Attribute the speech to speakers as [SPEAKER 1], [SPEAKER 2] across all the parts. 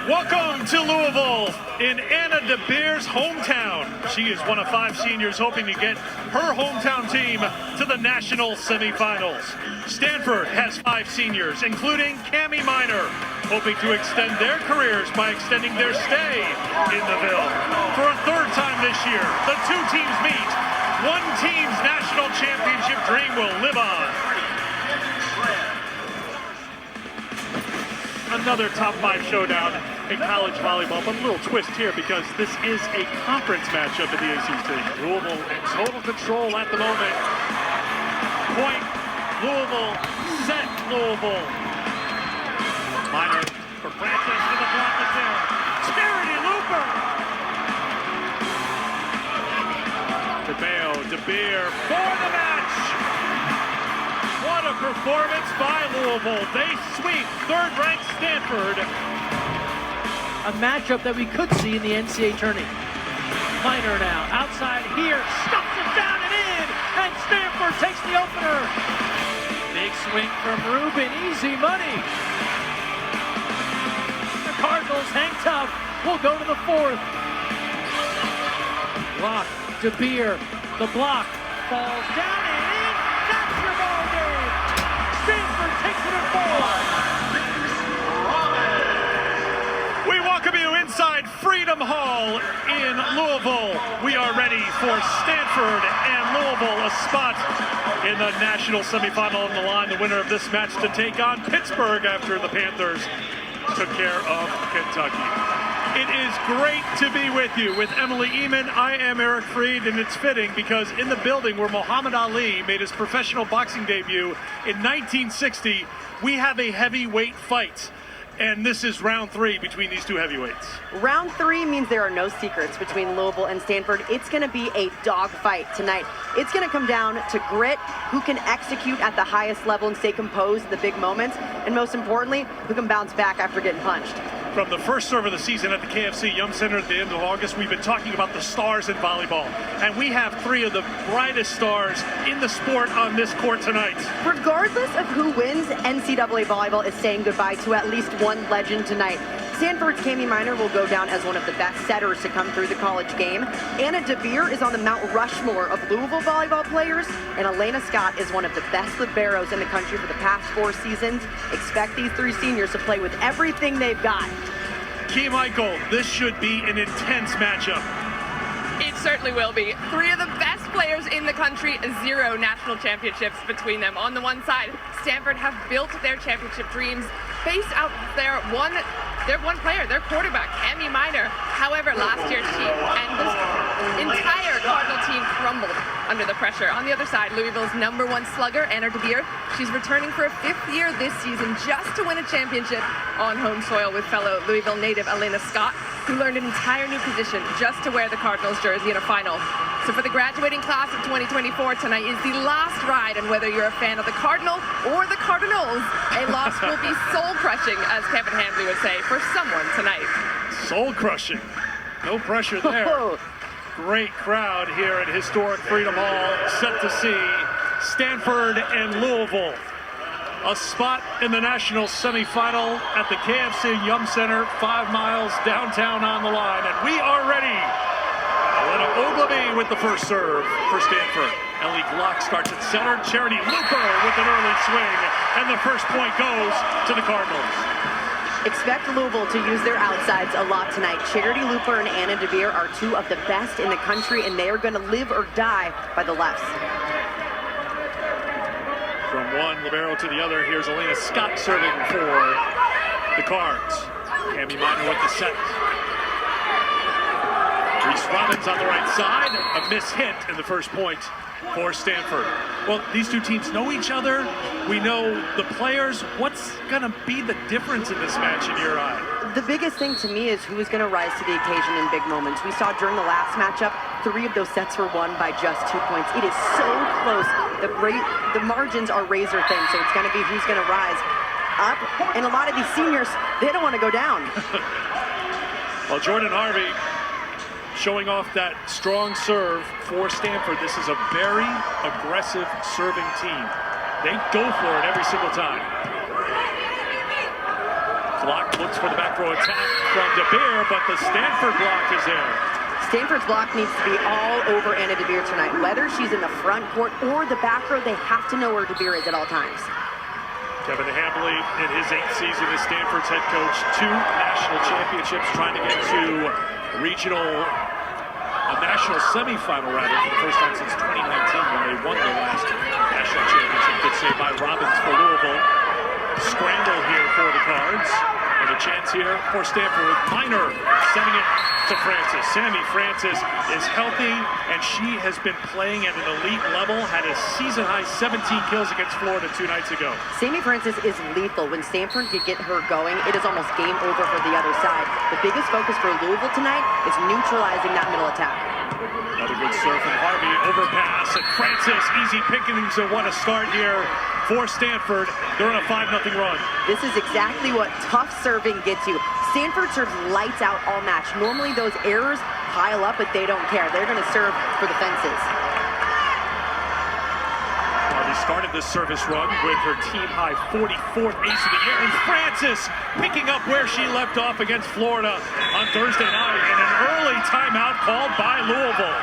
[SPEAKER 1] Welcome to Louisville, in Anna DeBeer's hometown. She is one of 5 seniors hoping to get her hometown team to the national semifinals. Stanford has 5 seniors, including Cami Minor, hoping to extend their careers by extending their stay in the Ville. For a 3rd time this year, the 2 teams meet. One team's national championship dream will live on. Another top 5 showdown in college volleyball, but a little twist here because this is a conference matchup in the ACC. Louisville in total control at the moment. Point, Louisville, set Louisville. Minor for Francis, and the block is there. Charity Looper! DeBeer for the match! What a performance by Louisville. They sweep 3rd-ranked Stanford.
[SPEAKER 2] A matchup that we could see in the NCAA tourney. Minor now, outside here, stuffs it down and in, and Stanford takes the opener. Big swing from Rubin, easy money. The Cardinals hang tough. We'll go to the 4th. Block, DeBeer, the block, falls down and in. That's your ball game. Stanford takes it at 4.
[SPEAKER 1] We welcome you inside Freedom Hall in Louisville. We are ready for Stanford and Louisville, a spot in the national semifinal on the line. The winner of this match to take on Pittsburgh after the Panthers took care of Kentucky. It is great to be with you. With Emily Eman, I am Eric Freed, and it's fitting because in the building where Muhammad Ali made his professional boxing debut in 1960, we have a heavyweight fight. And this is round 3 between these 2 heavyweights.
[SPEAKER 3] Round 3 means there are no secrets between Louisville and Stanford. It's going to be a dogfight tonight. It's going to come down to grit, who can execute at the highest level and stay composed in the big moments, and most importantly, who can bounce back after getting punched.
[SPEAKER 1] From the first serve of the season at the KFC Yum Center at the end of August, we've been talking about the stars in volleyball. And we have 3 of the brightest stars in the sport on this court tonight.
[SPEAKER 3] Regardless of who wins, NCAA volleyball is saying goodbye to at least one legend tonight. Stanford's Cami Minor will go down as one of the best setters to come through the college game. Anna DeBeer is on the Mount Rushmore of Louisville volleyball players, and Elena Scott is one of the best liberos in the country for the past 4 seasons. Expect these 3 seniors to play with everything they've got.
[SPEAKER 1] Key Michael, this should be an intense matchup.
[SPEAKER 4] It certainly will be. 3 of the best players in the country, 0 national championships between them. On the one side, Stanford have built their championship dreams based out their one player, their quarterback, Cami Minor. However, last year's team and this entire Cardinal team crumbled under the pressure. On the other side, Louisville's #1 slugger, Anna DeBeer. She's returning for a 5th year this season just to win a championship on home soil with fellow Louisville native Elena Scott, who learned an entire new position just to wear the Cardinals jersey in a final. So for the graduating class of 2024, tonight is the last ride, and whether you're a fan of the Cardinal or the Cardinals, a loss will be soul-crushing, as Kevin Hambley would say, for someone tonight.
[SPEAKER 1] Soul-crushing. No pressure there. Great crowd here at historic Freedom Hall, set to see Stanford and Louisville. A spot in the national semifinal at the KFC Yum Center, 5 miles downtown on the line, and we are ready. Elena Ogilvie with the first serve for Stanford. Ellie Glock starts at center. Charity Looper with an early swing, and the first point goes to the Cardinals.
[SPEAKER 3] Expect Louisville to use their outsides a lot tonight. Charity Looper and Anna DeBeer are 2 of the best in the country, and they are going to live or die by the lefts.
[SPEAKER 1] From one libero to the other, here's Elena Scott serving for the Cards. Cami Minor with the set. Reese Robbins on the right side. A miss hit in the first point for Stanford. Well, these 2 teams know each other. We know the players. What's going to be the difference in this match in your eye?
[SPEAKER 3] The biggest thing to me is who is going to rise to the occasion in big moments. We saw during the last matchup, 3 of those sets were won by just 2 points. It is so close. The margins are razor thin, so it's going to be who's going to rise up. And a lot of these seniors, they don't want to go down.
[SPEAKER 1] Well, Jordan Harvey showing off that strong serve for Stanford. This is a very aggressive serving team. They go for it every single time. Glock looks for the back row attack from DeBeer, but the Stanford block is there.
[SPEAKER 3] Stanford's block needs to be all over Anna DeBeer tonight. Whether she's in the front court or the back row, they have to know where DeBeer is at all times.
[SPEAKER 1] Kevin Hambley, in his 8th season as Stanford's head coach, 2 national championships, trying to get to a national semifinal rather, for the first time since 2019 when they won their last national championship. Good save by Robbins for Louisville. Scramble here for the Cards. And a chance here for Stanford with Minor sending it to Francis. Sammy Francis is healthy, and she has been playing at an elite level, had a season-high 17 kills against Florida 2 nights ago.
[SPEAKER 3] Sammy Francis is lethal. When Stanford could get her going, it is almost game over for the other side. The biggest focus for Louisville tonight is neutralizing that middle attack.
[SPEAKER 1] Another good serve from Harvey, overpass, and Francis, easy pickings, and what a start here for Stanford. They're on a 5-0 run.
[SPEAKER 3] This is exactly what tough serving gets you. Stanford serves lights out all match. Normally those errors pile up, but they don't care. They're going to serve for the fences.
[SPEAKER 1] Harvey started this service run with her team-high 44th ace of the year, and Francis picking up where she left off against Florida on Thursday night, and an early timeout called by Louisville.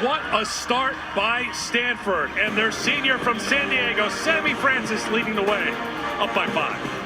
[SPEAKER 1] What a start by Stanford, and their senior from San Diego, Sammy Francis, leading the way, up by 5.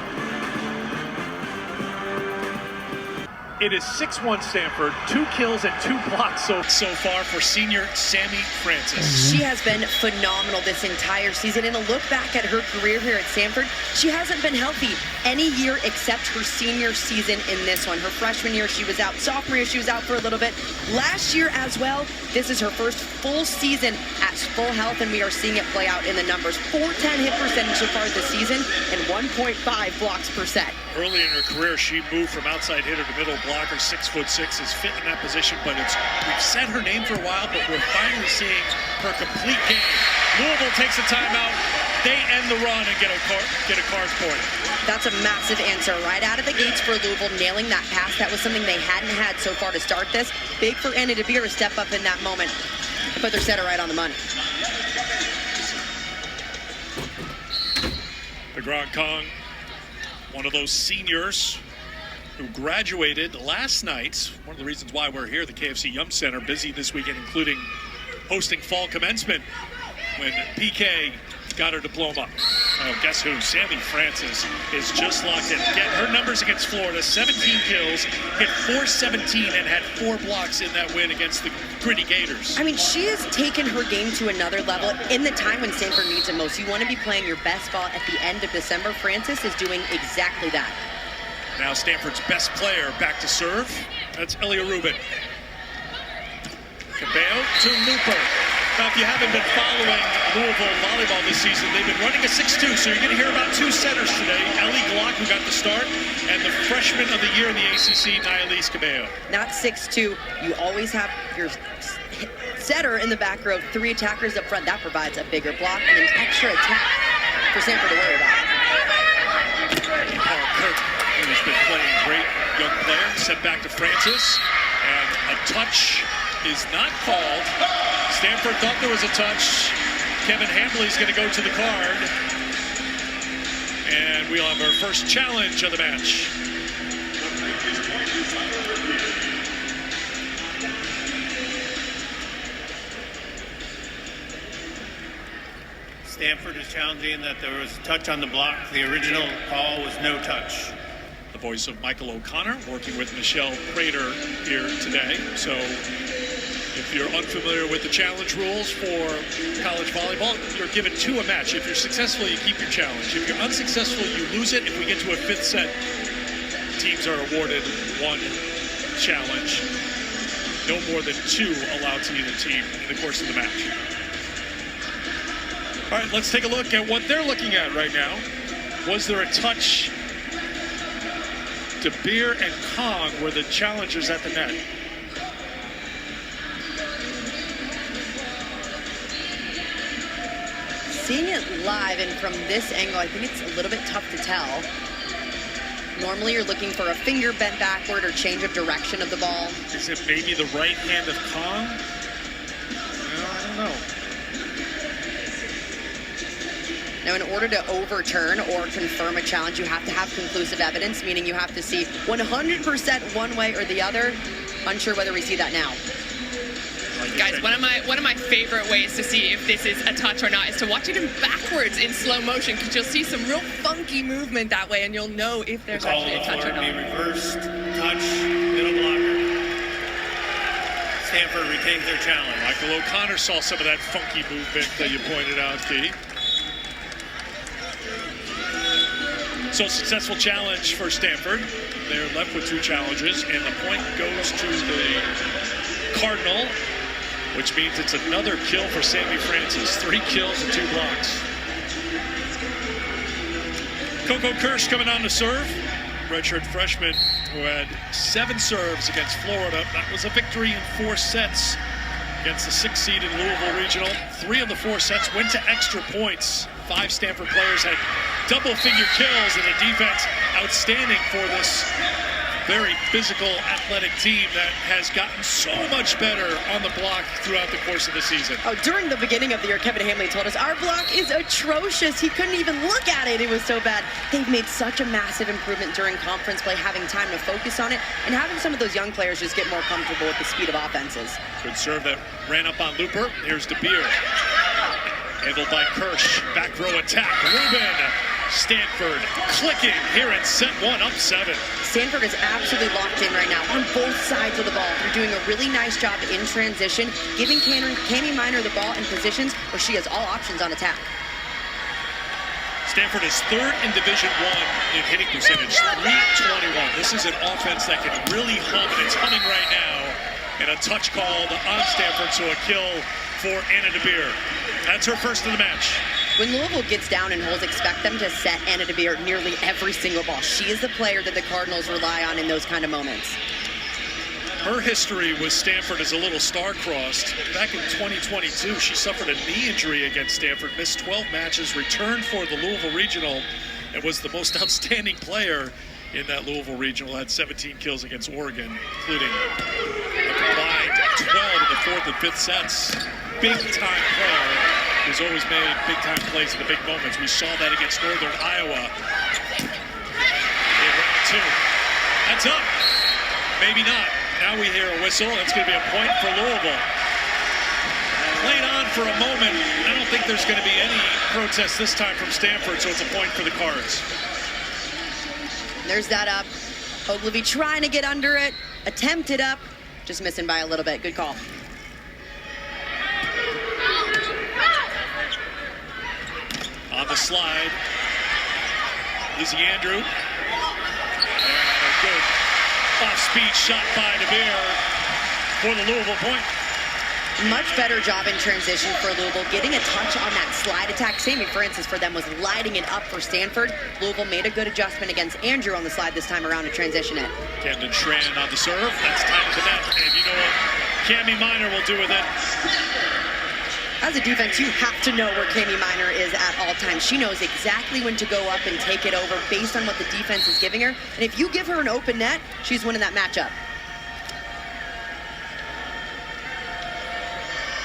[SPEAKER 1] It is 6-1 Stanford, 2 kills and 2 blocks so far for senior Sammy Francis.
[SPEAKER 3] She has been phenomenal this entire season, and a look back at her career here at Stanford, she hasn't been healthy any year except her senior season in this one. Her freshman year she was out, sophomore year she was out for a little bit. Last year as well, this is her first full season at full health, and we are seeing it play out in the numbers. .410 hit percentage so far this season and 1.5 blocks per set.
[SPEAKER 1] Early in her career, she moved from outside hitter to middle blocker. 6'6", is fit in that position, but we've said her name for a while, but we're finally seeing her complete game. Louisville takes a timeout. They end the run and get a Cards point.
[SPEAKER 3] That's a massive answer right out of the gates for Louisville, nailing that pass. That was something they hadn't had so far to start this. Big for Anna DeBeer to step up in that moment, put their setter right on the money.
[SPEAKER 1] The Grand Kong, one of those seniors who graduated last night. One of the reasons why we're here, the KFC Yum Center, busy this weekend, including hosting fall commencement when PK got her diploma. Oh, guess who? Sammy Francis is just locked in. Get her numbers against Florida, 17 kills, hit .417, and had 4 blocks in that win against the Gritty Gators.
[SPEAKER 3] I mean, she has taken her game to another level in the time when Stanford needs it most. You want to be playing your best ball at the end of December. Francis is doing exactly that.
[SPEAKER 1] Now Stanford's best player back to serve. That's Elia Rubin. Cabello to Looper. Now, if you haven't been following Louisville volleyball this season, they've been running a 6-2, so you're going to hear about 2 setters today. Ellie Glock, who got the start, and the freshman of the year in the ACC, Nialise Cabello.
[SPEAKER 3] Not 6-2. You always have your setter in the back row, 3 attackers up front. That provides a bigger block and an extra attack for Stanford to worry about.
[SPEAKER 1] Paul Kirk, who's been playing great, young player, sent back to Francis, and a touch is not called. Stanford thought there was a touch. Kevin Hambley's going to go to the card, and we'll have our first challenge of the match.
[SPEAKER 5] Stanford is challenging that there was a touch on the block. The original call was no touch.
[SPEAKER 1] The voice of Michael O'Connor working with Michelle Prater here today. So if you're unfamiliar with the challenge rules for college volleyball, you're given 2 a match. If you're successful, you keep your challenge. If you're unsuccessful, you lose it. If we get to a 5th set, teams are awarded 1 challenge. No more than 2 allowed to either team in the course of the match. All right, let's take a look at what they're looking at right now. Was there a touch? DeBeer and Kong were the challengers at the net.
[SPEAKER 3] Seeing it live and from this angle, I think it's a little bit tough to tell. Normally you're looking for a finger bent backward or change of direction of the ball.
[SPEAKER 1] Is it maybe the right hand of Kong? No, I don't know.
[SPEAKER 3] Now, in order to overturn or confirm a challenge, you have to have conclusive evidence, meaning you have to see 100% one way or the other. Unsure whether we see that now.
[SPEAKER 4] Guys, one of my favorite ways to see if this is a touch or not is to watch it in backwards in slow motion, because you'll see some real funky movement that way, and you'll know if there's actually a touch or not.
[SPEAKER 5] Reversed touch, middle blocker. Stanford retains their challenge.
[SPEAKER 1] Michael O'Connor saw some of that funky movement that you pointed out, Key. So successful challenge for Stanford. They're left with 2 challenges, and the point goes to the Cardinal, which means it's another kill for Sammy Francis. 3 kills and 2 blocks. Coco Kirsch coming on to serve. Redshirt freshman who had 7 serves against Florida. That was a victory in 4 sets against the 6th seed in Louisville Regional. 3 of the 4 sets went to extra points. 5 Stanford players had double-figure kills, and the defense outstanding for this very physical, athletic team that has gotten so much better on the block throughout the course of the season.
[SPEAKER 3] Oh, during the beginning of the year, Kevin Hamley told us, our block is atrocious. He couldn't even look at it. It was so bad. They've made such a massive improvement during conference play, having time to focus on it, and having some of those young players just get more comfortable with the speed of offenses.
[SPEAKER 1] Good serve that ran up on Looper. Here's DeBeer. Handled by Kirsch. Back row attack. Rubin. Stanford clicking here in set 1, up 7.
[SPEAKER 3] Stanford is absolutely locked in right now on both sides of the ball. They're doing a really nice job in transition, giving Cami Minor the ball in positions where she has all options on attack.
[SPEAKER 1] Stanford is 3rd in Division I in hitting percentage, .321. This is an offense that can really hum, and it's humming right now. And a touch called on Stanford, so a kill for Anna DeBeer. That's her first of the match.
[SPEAKER 3] When Louisville gets down and holds, expect them to set Anna DeBeer nearly every single ball. She is the player that the Cardinals rely on in those kind of moments.
[SPEAKER 1] Her history with Stanford is a little star-crossed. Back in 2022, she suffered a knee injury against Stanford, missed 12 matches, returned for the Louisville Regional, and was the most outstanding player in that Louisville Regional. Had 17 kills against Oregon, including a combined 12 in the 4th and 5th sets. Big-time player who's always made big-time plays in the big moments. We saw that against Northern Iowa in round 2. That's up. Maybe not. Now we hear a whistle. It's going to be a point for Louisville. Played on for a moment. I don't think there's going to be any protest this time from Stanford, so it's a point for the Cards.
[SPEAKER 3] There's that up. Ogilvy trying to get under it. Attempt it up. Just missing by a little bit. Good call.
[SPEAKER 1] On the slide, Lizzie Andrew. And a good off-speed shot by DeBeer for the Louisville point.
[SPEAKER 3] Much better job in transition for Louisville, getting a touch on that slide attack. Sammy Francis for them was lighting it up for Stanford. Louisville made a good adjustment against Andrew on the slide this time around to transition it.
[SPEAKER 1] Camden Schran on the serve. That's tied to net. And you know what Cami Minor will do with it?
[SPEAKER 3] As a defense, you have to know where Cami Minor is at all times. She knows exactly when to go up and take it over based on what the defense is giving her. And if you give her an open net, she's winning that matchup.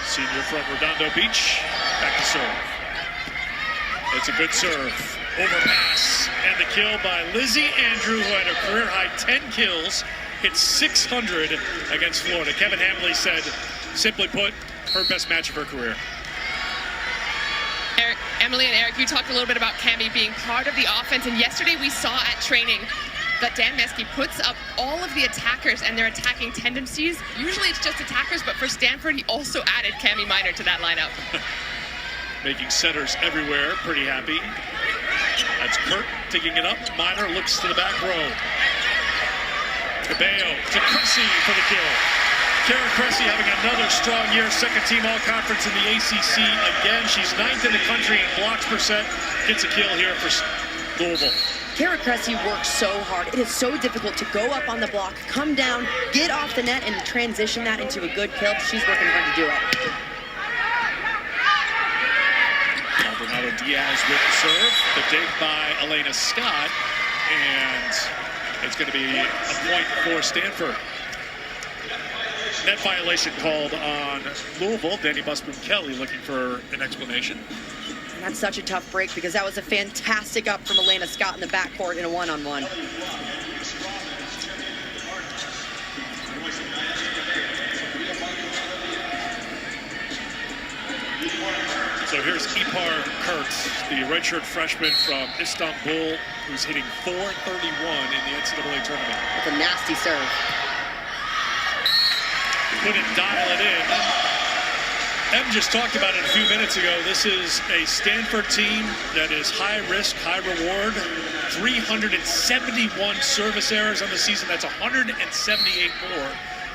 [SPEAKER 1] Senior from Redondo Beach, back to serve. It's a good serve. Overpass, and the kill by Lizzie Andrew, who had a career-high 10 kills, hit 600 against Florida. Kevin Hamley said, simply put, her best match of her career.
[SPEAKER 4] Emily and Eric, you talked a little bit about Cami being part of the offense, and yesterday we saw at training that Dan Meske puts up all of the attackers and their attacking tendencies. Usually it's just attackers, but for Stanford, he also added Cami Minor to that lineup.
[SPEAKER 1] Making setters everywhere, pretty happy. That's Kurt taking it up. Minor looks to the back row. Cabello to Cressy for the kill. Kara Cressy having another strong year, 2nd team all-conference in the ACC. Again, she's 9th in the country in blocks percent. Gets a kill here for Louisville.
[SPEAKER 3] Kara Cressy works so hard. It is so difficult to go up on the block, come down, get off the net, and transition that into a good kill. She's working hard to do it.
[SPEAKER 1] Maldonado Diaz with the serve. The dig by Elena Scott. And it's going to be a point for Stanford. Net violation called on Louisville. Danny Busboom-Kelly looking for an explanation.
[SPEAKER 3] And that's such a tough break because that was a fantastic up from Elena Scott in the backcourt in a one-on-one.
[SPEAKER 1] So here's Ipar Kurtz, the redshirt freshman from Istanbul, who's hitting .431 in the NCAA tournament.
[SPEAKER 3] With a nasty serve.
[SPEAKER 1] Couldn't dial it in. Em just talked about it a few minutes ago. This is a Stanford team that is high risk, high reward. 371 service errors on the season. That's 178 more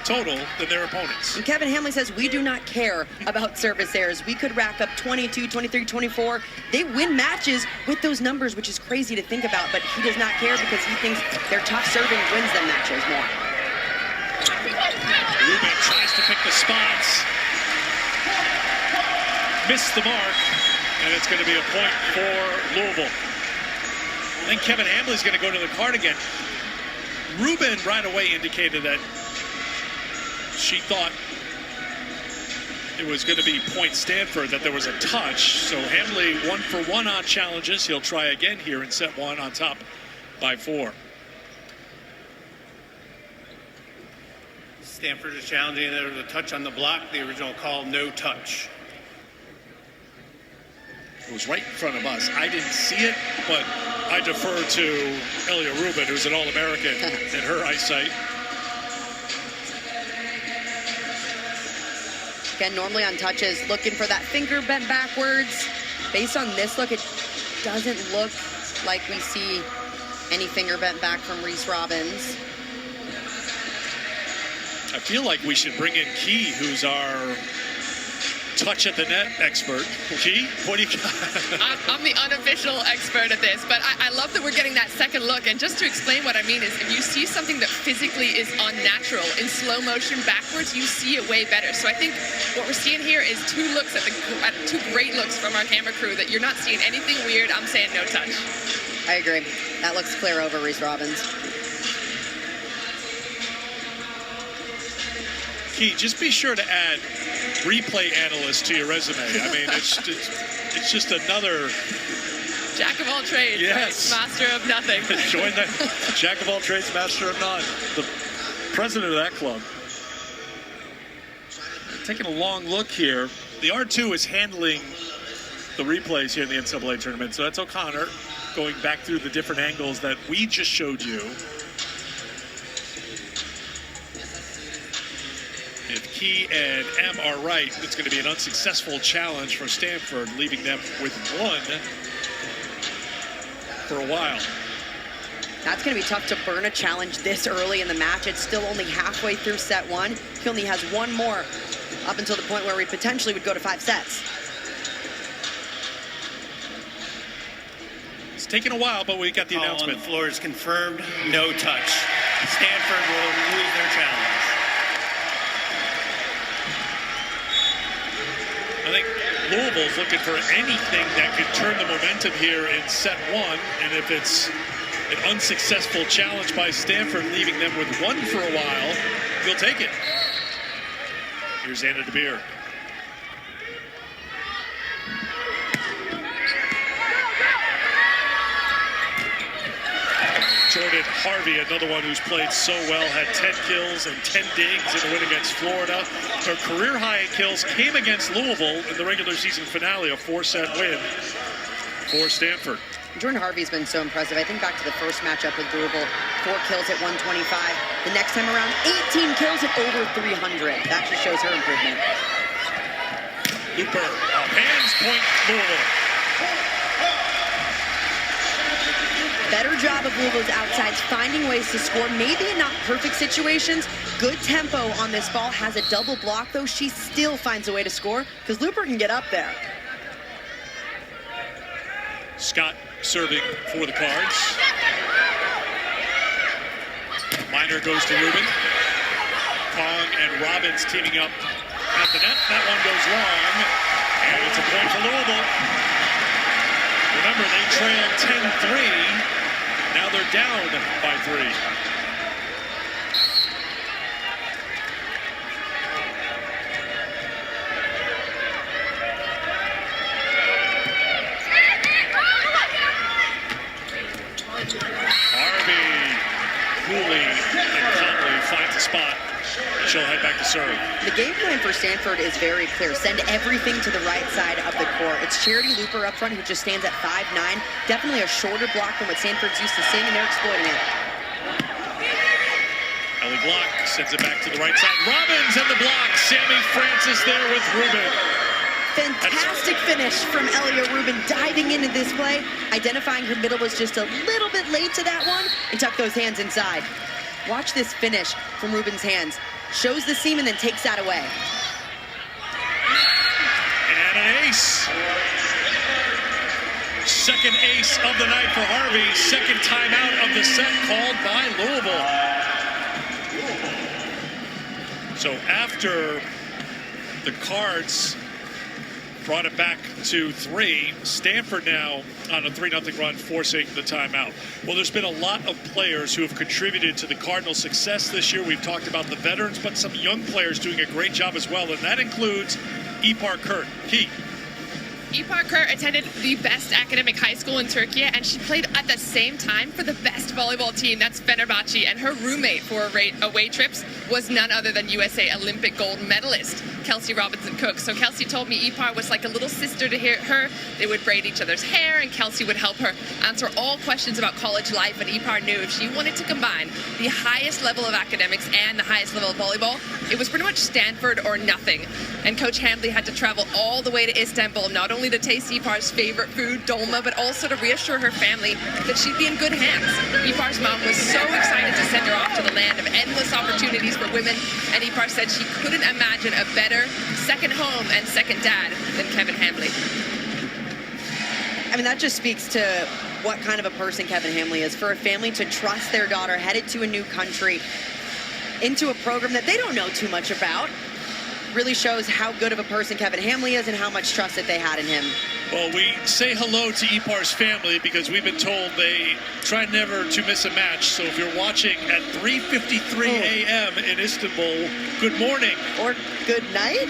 [SPEAKER 1] total than their opponents.
[SPEAKER 3] And Kevin Hamley says we do not care about service errors. We could rack up 22, 23, 24. They win matches with those numbers, which is crazy to think about, but he does not care because he thinks their tough serving wins them matches more.
[SPEAKER 1] Rubin tries to pick the spots. Missed the mark, and it's going to be a point for Louisville. I think Kevin Hamley's going to go to the card again. Rubin right away indicated that she thought it was going to be point Stanford, that there was a touch. So Hamley 1 for 1 on challenges. He'll try again here in set 1 on top by 4.
[SPEAKER 5] Stanford is challenging. There was a touch on the block. The original call, no touch.
[SPEAKER 1] It was right in front of us. I didn't see it, but I defer to Elia Rubin, who's an All-American in her eyesight.
[SPEAKER 3] Again, normally on touches, looking for that finger bent backwards. Based on this look, it doesn't look like we see any finger bent back from Reese Robbins.
[SPEAKER 1] I feel like we should bring in Key, who's our touch at the net expert. Key, what do you got?
[SPEAKER 4] I'm the unofficial expert at this, but I love that we're getting that second look. And just to explain what I mean is, if you see something that physically is unnatural in slow motion backwards, you see it way better. So I think what we're seeing here is two great looks from our camera crew, that you're not seeing anything weird. I'm saying no touch.
[SPEAKER 3] I agree. That looks clear over Reese Robbins.
[SPEAKER 1] Key, just be sure to add replay analyst to your resume. I mean, it's just another
[SPEAKER 4] jack of all trades,
[SPEAKER 1] yes,
[SPEAKER 4] right? Master of nothing.
[SPEAKER 1] Join that jack of all trades, master of none. The president of that club. Taking a long look here. The R2 is handling the replays here in the NCAA tournament, so that's O'Connor going back through the different angles that we just showed you. If Key and M are right, it's going to be an unsuccessful challenge for Stanford, leaving them with 1 for a while.
[SPEAKER 3] That's going to be tough to burn a challenge this early in the match. It's still only halfway through set 1. He only has 1 more up until the point where we potentially would go to 5 sets.
[SPEAKER 1] It's taken a while, but we got the announcement.
[SPEAKER 5] On the floor is confirmed, no touch. Stanford will lose their challenge.
[SPEAKER 1] I think Louisville's looking for anything that could turn the momentum here in set 1, and if it's an unsuccessful challenge by Stanford, leaving them with 1 for a while, we'll take it. Here's Anna DeBeer. Jordan Harvey, another one who's played so well, had 10 kills and 10 digs in the win against Florida. Her career high in kills came against Louisville in the regular season finale, a 4-set win for Stanford.
[SPEAKER 3] Jordan Harvey's been so impressive. I think back to the first matchup with Louisville, 4 kills at 125. The next time around, 18 kills at over 300. That just shows her improvement.
[SPEAKER 1] Looper, hands point Louisville.
[SPEAKER 3] Better job of Louisville's outsides, finding ways to score, maybe in not perfect situations. Good tempo on this ball, has a double block though. She still finds a way to score because Looper can get up there.
[SPEAKER 1] Scott serving for the Cards. Minor goes to Rubin. Kong and Robbins teaming up at the net. That one goes long, and it's a point for Louisville. Remember, they trailed 10-3. Now they're down by 3. serve.
[SPEAKER 3] The game plan for Stanford is very clear. Send everything to the right side of the court. It's Charity Looper up front, who just stands at 5'9". Definitely a shorter block than what Stanford's used to seeing, and they're exploiting it.
[SPEAKER 1] Ellie Glock sends it back to the right side. Robbins and the block. Sammy Francis there with Rubin.
[SPEAKER 3] Fantastic finish from Elia Rubin, diving into this play, identifying her middle was just a little bit late to that one, and tucked those hands inside. Watch this finish from Rubin's hands. Shows the seam and then takes that away.
[SPEAKER 1] And an ace. Second ace of the night for Harvey. Second timeout of the set called by Louisville. So after the Cards brought it back to 3. Stanford now on a 3-0 run, forcing the timeout. Well, there's been a lot of players who have contributed to the Cardinals' success this year. We've talked about the veterans, but some young players doing a great job as well, and that includes Ipar Kurt. Pete.
[SPEAKER 4] Ipar Kurt attended the best academic high school in Turkey, and she played at the same time for the best volleyball team, that's Fenerbahce, and her roommate for away trips was none other than USA Olympic gold medalist Kelsey Robinson-Cook. So Kelsey told me Ipar was like a little sister to her. They would braid each other's hair, and Kelsey would help her answer all questions about college life, and Ipar knew if she wanted to combine the highest level of academics and the highest level of volleyball, it was pretty much Stanford or nothing. And Coach Hambley had to travel all the way to Istanbul, not only to taste Ipar's favorite food, dolma, but also to reassure her family that she'd be in good hands. Ipar's mom was so excited to send her off to the land of endless opportunities for women, and Ipar said she couldn't imagine a better second home and second dad than Kevin Hambley.
[SPEAKER 3] I mean, that just speaks to what kind of a person Kevin Hambley is. For a family to trust their daughter headed to a new country into a program that they don't know too much about really shows how good of a person Kevin Hambley is and how much trust that they had in him.
[SPEAKER 1] Well, we say hello to Ipar's family because we've been told they try never to miss a match. So if you're watching at 3:53 a.m. in Istanbul, good morning.
[SPEAKER 3] Or good night.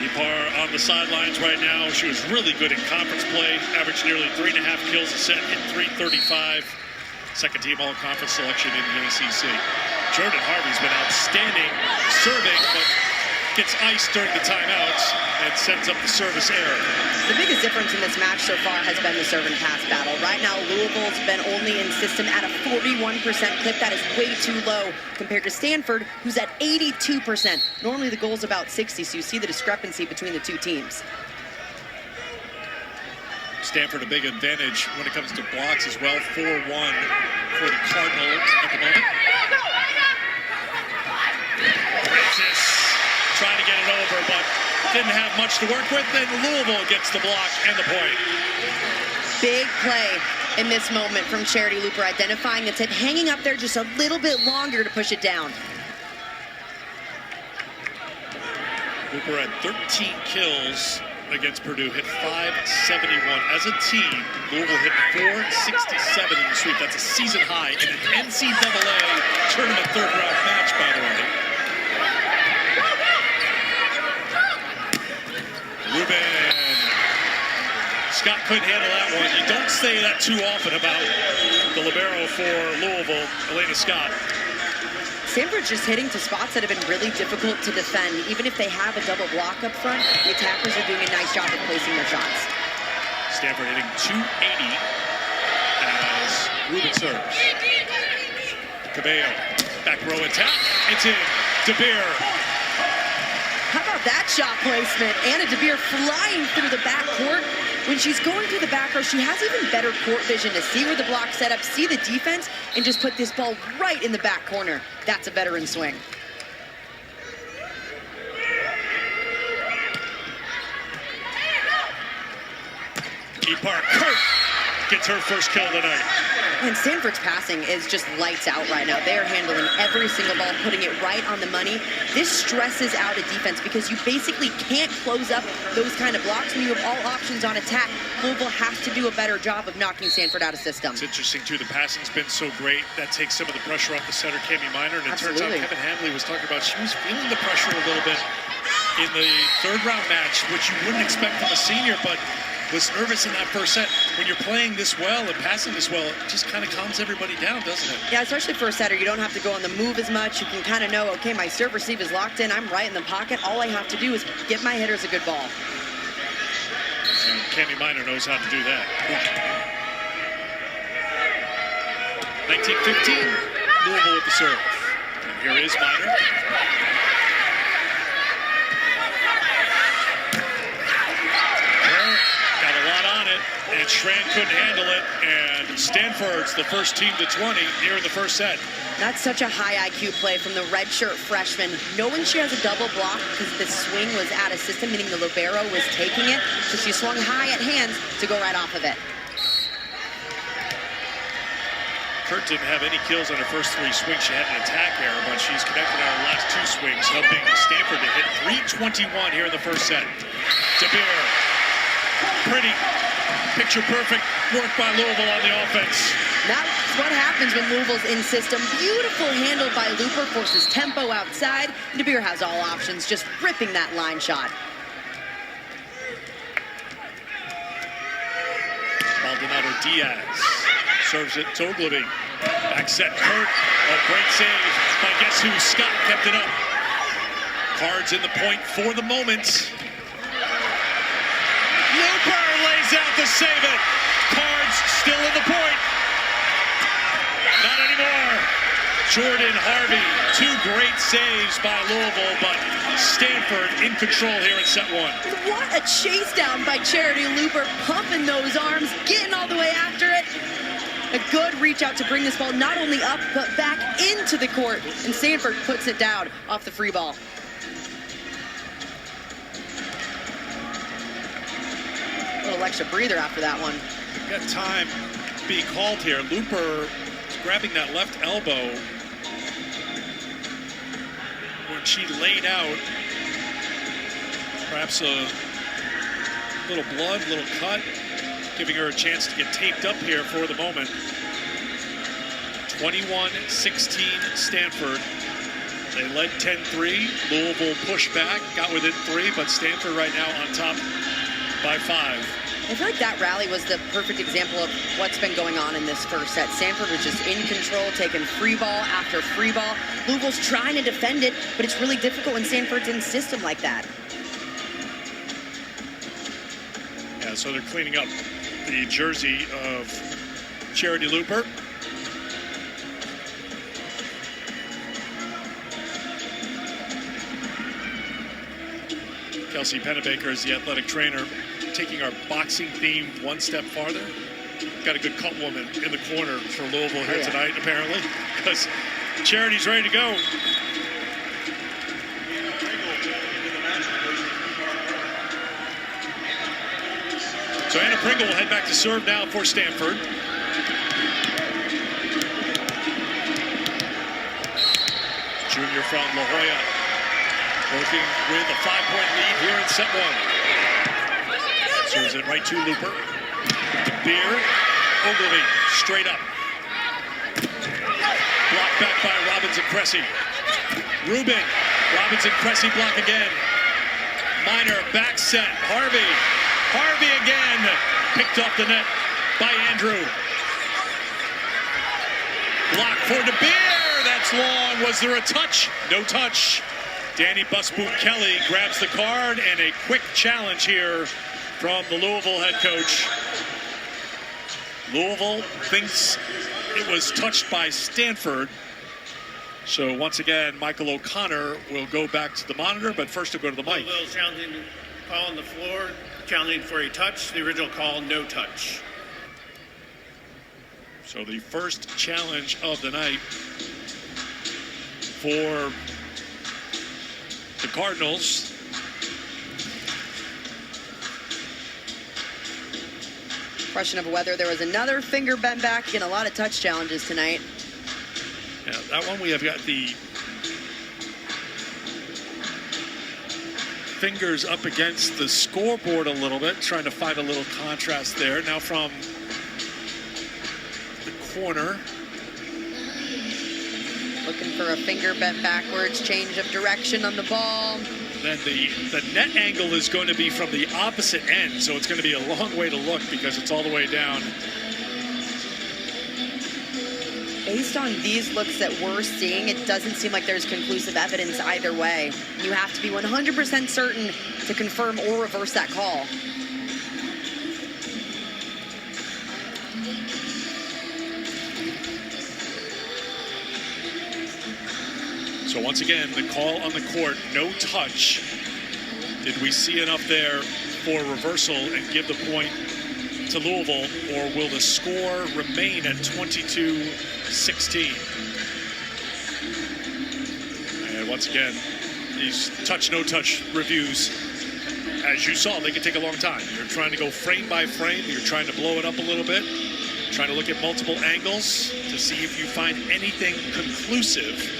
[SPEAKER 1] Ipar on the sidelines right now. She was really good in conference play, averaged nearly 3.5 kills a set in 3:35. Second team all-conference selection in the ACC. Jordan Harvey's been outstanding serving, but gets iced during the timeouts and sends up the service error.
[SPEAKER 3] The biggest difference in this match so far has been the serve and pass battle. Right now, Louisville's been only in system at a 41% clip. That is way too low compared to Stanford, who's at 82%. Normally the goal's about 60, so you see the discrepancy between the two teams.
[SPEAKER 1] Stanford a big advantage when it comes to blocks as well. 4-1 for the Cardinals at the moment. Francis trying to get it over, but didn't have much to work with. Then Louisville gets the block and the point.
[SPEAKER 3] Big play in this moment from Charity Looper, identifying the tip, hanging up there just a little bit longer to push it down.
[SPEAKER 1] Looper had 13 kills against Purdue, hit 571. As a team, Louisville hit 467 in the sweep. That's a season high in an NCAA tournament third-round match, by the way. Rubin. Scott couldn't handle that one. You don't say that too often about the libero for Louisville, Elena Scott.
[SPEAKER 3] Stanford's just hitting to spots that have been really difficult to defend. Even if they have a double block up front, the attackers are doing a nice job of placing their shots.
[SPEAKER 1] Stanford hitting 280 as Rubin serves. Cabello, back row attack. It's in. DeBeer.
[SPEAKER 3] How about that shot placement? Anna DeBeer flying through the backcourt. When she's going through the back row, she has even better court vision to see where the block's set up, see the defense, and just put this ball right in the back corner. That's a veteran swing.
[SPEAKER 1] Ipar Kurt gets her first kill tonight.
[SPEAKER 3] And Stanford's passing is just lights out right now. They're handling every single ball, putting it right on the money. This stresses out a defense because you basically can't close up those kind of blocks when you have all options on attack. Louisville has to do a better job of knocking Stanford out of system.
[SPEAKER 1] It's interesting, too. The passing's been so great. That takes some of the pressure off the setter, Cami Minor. And it turns out Kevin Hambley was talking about she was feeling the pressure a little bit in the third-round match, which you wouldn't expect from a senior, but
[SPEAKER 6] was nervous in that first set. When you're playing this well and passing this well, it just kind of calms everybody down, doesn't it?
[SPEAKER 3] Yeah, especially for a setter, you don't have to go on the move as much. You can kind of know, okay, my serve receive is locked in. I'm right in the pocket. All I have to do is get my hitters a good ball.
[SPEAKER 1] And Kenny Minor knows how to do that.
[SPEAKER 6] 1915, Louisville with the serve. And here is Minor.
[SPEAKER 1] Got a lot on it, and Schramm couldn't handle it, and Stanford's the first team to 20 here in the first set.
[SPEAKER 3] That's such a high IQ play from the redshirt freshman. Knowing she has a double block because the swing was out of system, meaning the libero was taking it, so she swung high at hands to go right off of it.
[SPEAKER 1] Kurt didn't have any kills on her first 3 swings. She had an attack error, but she's connected on her last 2 swings, helping Stanford to hit 321 here in the first set. DeBeer, pretty, picture-perfect work by Louisville on the offense.
[SPEAKER 3] That's what happens when Louisville's in system. Beautiful handle by Looper, forces tempo outside. DeBeer has all options, just ripping that line shot.
[SPEAKER 1] Maldonado Diaz serves it to Ogilvy. Back set, Kurt. A great save by guess who? Scott kept it up. Cards in the point for the moment. Looper lays out to save it. Cards still in the point. Not anymore. Jordan Harvey, 2 great saves by Louisville, but Stanford in control here in set 1.
[SPEAKER 3] What a chase down by Charity Looper, pumping those arms, getting all the way after it. A good reach out to bring this ball not only up, but back into the court. And Stanford puts it down off the free ball. A little extra breather after that one.
[SPEAKER 1] Got time being called here. Looper grabbing that left elbow when she laid out. Perhaps a little blood, little cut, giving her a chance to get taped up here for the moment. 21-16 Stanford. They led 10-3. Louisville pushed back, got within 3, but Stanford right now on top by 5.
[SPEAKER 3] I feel like that rally was the perfect example of what's been going on in this first set. Stanford was just in control, taking free ball after free ball. Louisville's trying to defend it, but it's really difficult when Stanford's in system like that.
[SPEAKER 1] Yeah, so they're cleaning up the jersey of Charity Looper. Kelsey Pennebaker is the athletic trainer, taking our boxing theme one step farther. Got a good cut woman in the corner for Louisville here tonight, apparently, because Charity's ready to go. So Anna Pringle will head back to serve now for Stanford. Junior from La Jolla, working with a 5-point lead here in set 1. Serves it right to Looper. DeBeer, Ogilvy, straight up. Blocked back by Robbins and Cressy. Rubin, Robbins and Cressy block again. Minor, back set, Harvey. Harvey again, picked off the net by Andrew. Block for DeBeer, that's long. Was there a touch? No touch. Danny Busboot Kelly grabs the card, and a quick challenge here from the Louisville head coach. Louisville thinks it was touched by Stanford. So once again, Michael O'Connor will go back to the monitor, but first he'll go to the mic.
[SPEAKER 5] Louisville challenging call on the floor, challenging for a touch. The original call, no touch.
[SPEAKER 1] So the first challenge of the night for the Cardinals.
[SPEAKER 3] Question of whether there was another finger bent back. And a lot of touch challenges tonight.
[SPEAKER 1] Yeah, that one we have got the fingers up against the scoreboard a little bit, trying to find a little contrast there. Now from the corner.
[SPEAKER 3] Looking for a finger bent backwards, change of direction on the ball.
[SPEAKER 6] then the net angle is going to be from the opposite end, so it's going to be a long way to look because it's all the way down.
[SPEAKER 3] Based on these looks that we're seeing, it doesn't seem like there's conclusive evidence either way. You have to be 100% certain to confirm or reverse that call.
[SPEAKER 6] So once again, the call on the court, no touch. Did we see enough there for reversal and give the point to Louisville, or will the score remain at 22-16? And once again, these touch, no touch reviews, as you saw, they can take a long time. You're trying to go frame by frame. You're trying to blow it up a little bit, trying to look at multiple angles to see if you find anything conclusive.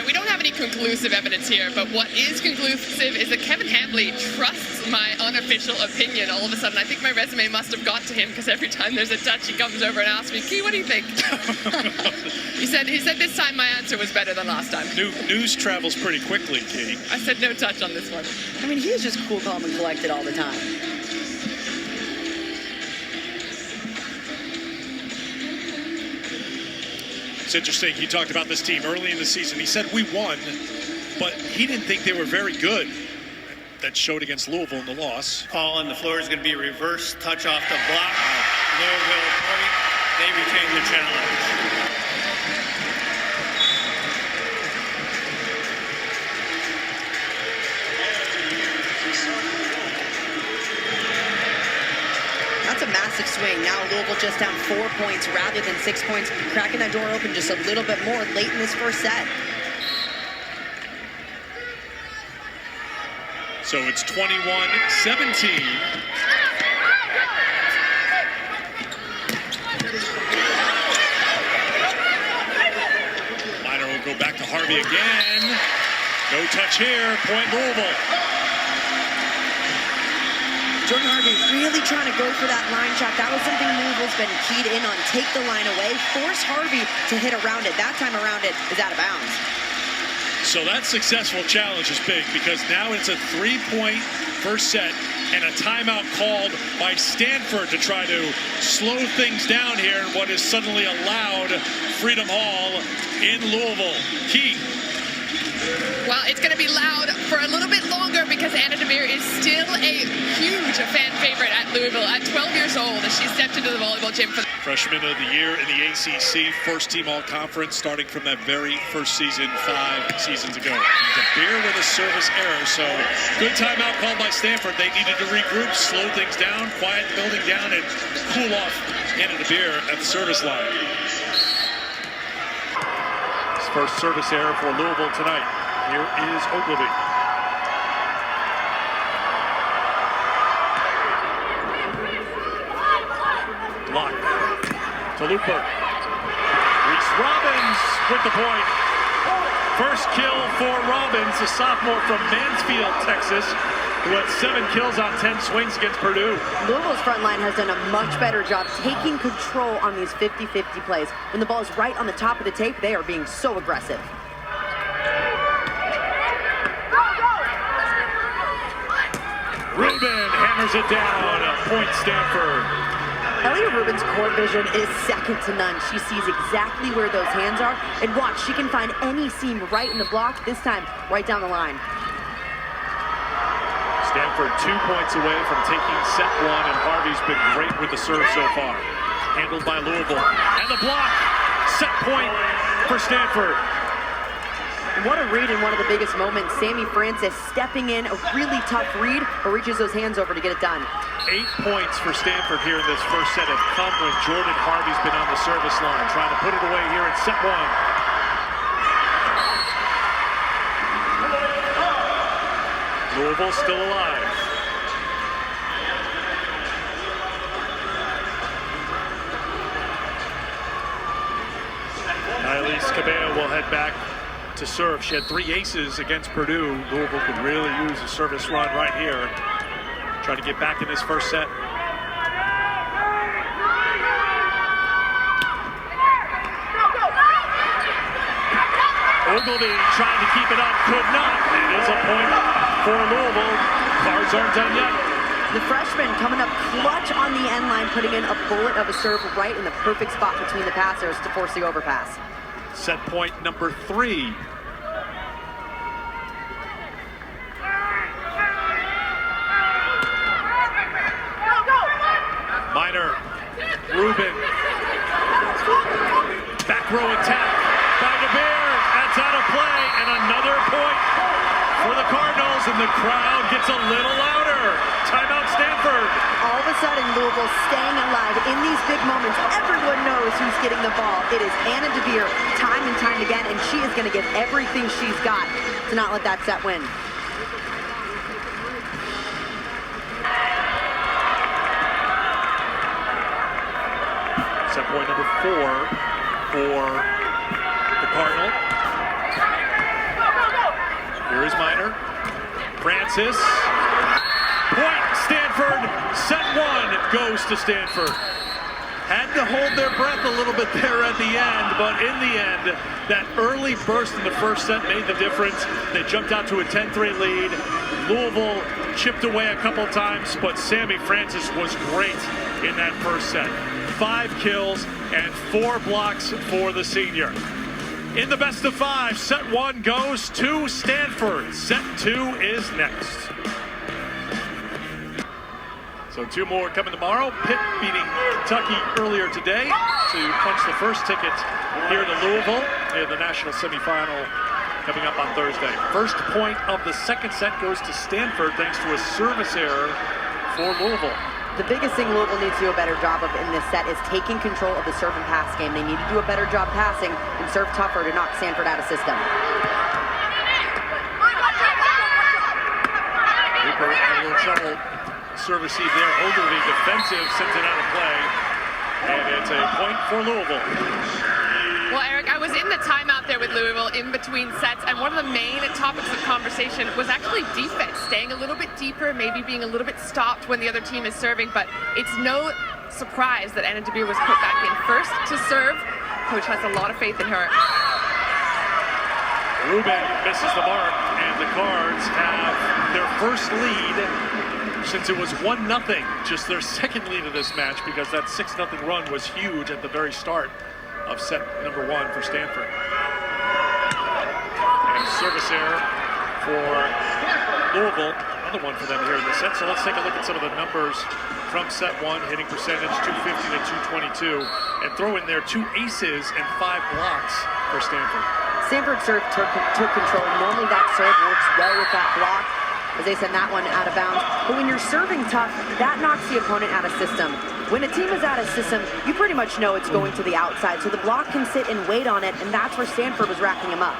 [SPEAKER 4] We don't have any conclusive evidence here, but what is conclusive is that Kevin Hambley trusts my unofficial opinion. All of a sudden, I think my resume must have got to him, because every time there's a touch, he comes over and asks me, Key, what do you think? he said this time my answer was better than last time.
[SPEAKER 6] News travels pretty quickly, Key.
[SPEAKER 4] I said no touch on this one.
[SPEAKER 3] I mean, he's just cool, calm, and collected all the time.
[SPEAKER 6] It's interesting, he talked about this team early in the season. He said we won, but he didn't think they were very good. That showed against Louisville in the loss.
[SPEAKER 5] Call on the floor is going to be reverse touch off the block. Louisville point. They retain the challenge.
[SPEAKER 3] That's a massive swing. Now Louisville just down 4 points rather than 6 points, cracking that door open just a little bit more late in this first set.
[SPEAKER 6] So it's 21-17. Minor will go back to Harvey again. No touch here, point Louisville.
[SPEAKER 3] Jordan Harvey really trying to go for that line shot. That was something Louisville's been keyed in on. Take the line away, force Harvey to hit around it. That time around it is out of bounds.
[SPEAKER 6] So that successful challenge is big, because now it's a 3-point first set and a timeout called by Stanford to try to slow things down here in what is suddenly a loud Freedom Hall in Louisville. Key.
[SPEAKER 4] Well, it's going to be loud for a little bit longer, because Anna DeMere is still a huge fan favorite at Louisville. At 12 years old, she stepped into the volleyball gym for
[SPEAKER 6] Freshman of the year in the ACC, first team all-conference, starting from that very first season 5 seasons ago. DeMere with a service error, so good timeout called by Stanford. They needed to regroup, slow things down, quiet the building down, and cool off Anna DeMere at the service line.
[SPEAKER 1] First service error for Louisville tonight. Here is Ogilvy. Block to Looper. Reese Robbins with the point. First kill for Robbins, a sophomore from Mansfield, Texas, who had 7 kills on 10 swings against Purdue.
[SPEAKER 3] Louisville's front line has done a much better job taking control on these 50-50 plays. When the ball is right on the top of the tape, they are being so aggressive.
[SPEAKER 1] Rubin hammers it down. Point Stanford.
[SPEAKER 3] Elliot Rubin's court vision is second to none. She sees exactly where those hands are, and watch, she can find any seam right in the block, this time right down the line.
[SPEAKER 1] Stanford 2 points away from taking set 1, and Harvey's been great with the serve so far. Handled by Louisville. And the block! Set point for Stanford.
[SPEAKER 3] And what a read in one of the biggest moments. Sammy Francis stepping in, a really tough read, but reaches those hands over to get it done.
[SPEAKER 1] 8 points for Stanford here in this first set have come when Jordan Harvey's been on the service line, trying to put it away here in set 1. Louisville still alive. Nilese Cabello will head back to serve. She had 3 aces against Purdue. Louisville could really use a service run right here. Try to get back in this first set. Ogilvy trying to keep it up, could not. It is a point for Louisville. Cards aren't done yet.
[SPEAKER 3] The freshman coming up clutch on the end line, putting in a bullet of a serve right in the perfect spot between the passers to force the overpass.
[SPEAKER 1] Set point number 3. Minor, Rubin. Back row attack by DeBeer. That's out of play, and another point for the Cardinals, and the crowd gets a little louder. Timeout Stanford.
[SPEAKER 3] All of a sudden, Louisville staying alive in these big moments. Everyone knows who's getting the ball. It is Anna DeBeer time and time again, and she is going to give everything she's got to not let that set win.
[SPEAKER 1] Set point number 4 for the Cardinal. Here is Minor. Francis. Point Stanford. Set 1 goes to Stanford. Had to hold their breath a little bit there at the end, but in the end, that early burst in the first set made the difference. They jumped out to a 10-3 lead. Louisville chipped away a couple times, but Sammy Francis was great in that first set. 5 kills and 4 blocks for the senior. In the best of 5, set 1 goes to Stanford. Set 2 is next. So 2 more coming tomorrow. Pitt beating Kentucky earlier today to punch the first ticket here to Louisville in the national semifinal coming up on Thursday. First point of the second set goes to Stanford thanks to a service error for Louisville.
[SPEAKER 3] The biggest thing Louisville needs to do a better job of in this set is taking control of the serve and pass game. They need to do a better job passing and serve tougher to knock Stanford out of system.
[SPEAKER 1] Cooper had a little trouble serve receive there. Ogilvy defensive, sends it out of play. And it's a point for Louisville.
[SPEAKER 4] Well, Eric, I was in the timeout there with Louisville in between sets, and one of the main topics of conversation was actually defense, staying a little bit deeper, maybe being a little bit stopped when the other team is serving, but it's no surprise that Anna DeBeer was put back in first to serve. Coach has a lot of faith in her.
[SPEAKER 1] Rubin misses the mark, and the Cards have their first lead since it was 1-0, just their second lead of this match, because that 6-0 run was huge at the very start of set number 1 for Stanford. And service error for Louisville, another one for them here in the set. So let's take a look at some of the numbers from set 1, hitting percentage 250 to 222, and throw in there 2 aces and 5 blocks for Stanford.
[SPEAKER 3] Stanford serve took control. Normally that serve works well with that block. As they send that one out of bounds. But when you're serving tough, that knocks the opponent out of system. When a team is out of system, you pretty much know it's going to the outside, so the block can sit and wait on it, and that's where Stanford was racking him up.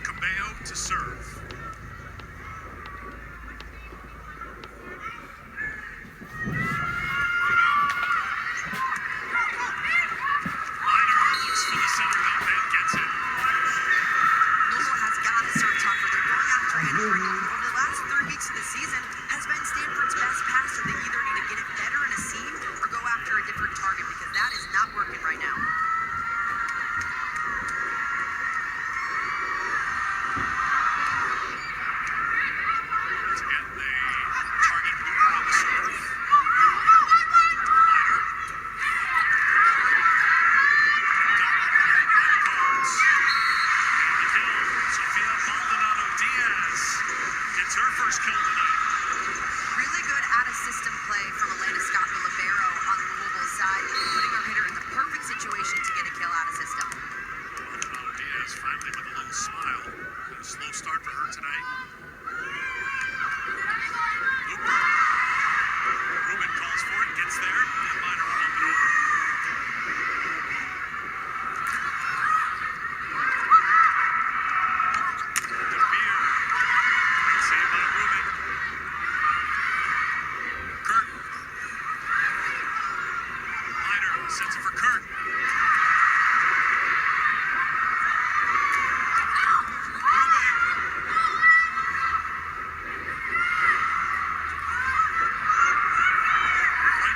[SPEAKER 6] Cabello to serve.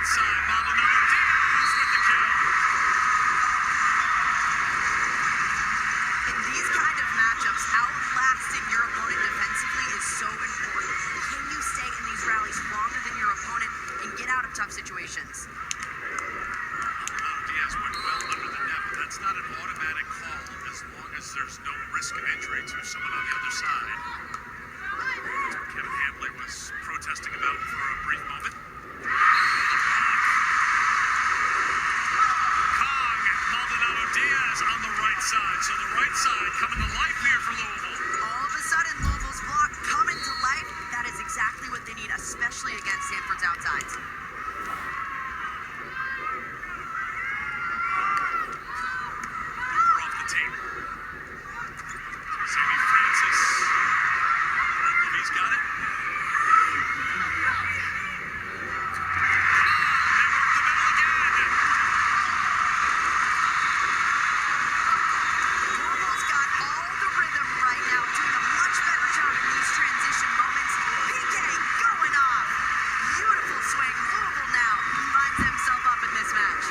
[SPEAKER 6] Side. someone on the other side. That's what Kevin Hambley was protesting about for a brief moment. Kong, Maldonado Diaz on the right side. So the right side coming to life here for Louisville.
[SPEAKER 3] All of a sudden, Louisville's block coming to life. That is exactly what they need, especially against Stanford's outsides.
[SPEAKER 6] Over off the table. Sammy Francis. He's got it.
[SPEAKER 3] Louisville's got all the rhythm right now, doing a much better job in these transition moments. PK going off. Beautiful swing. Louisville now finds himself up in this match.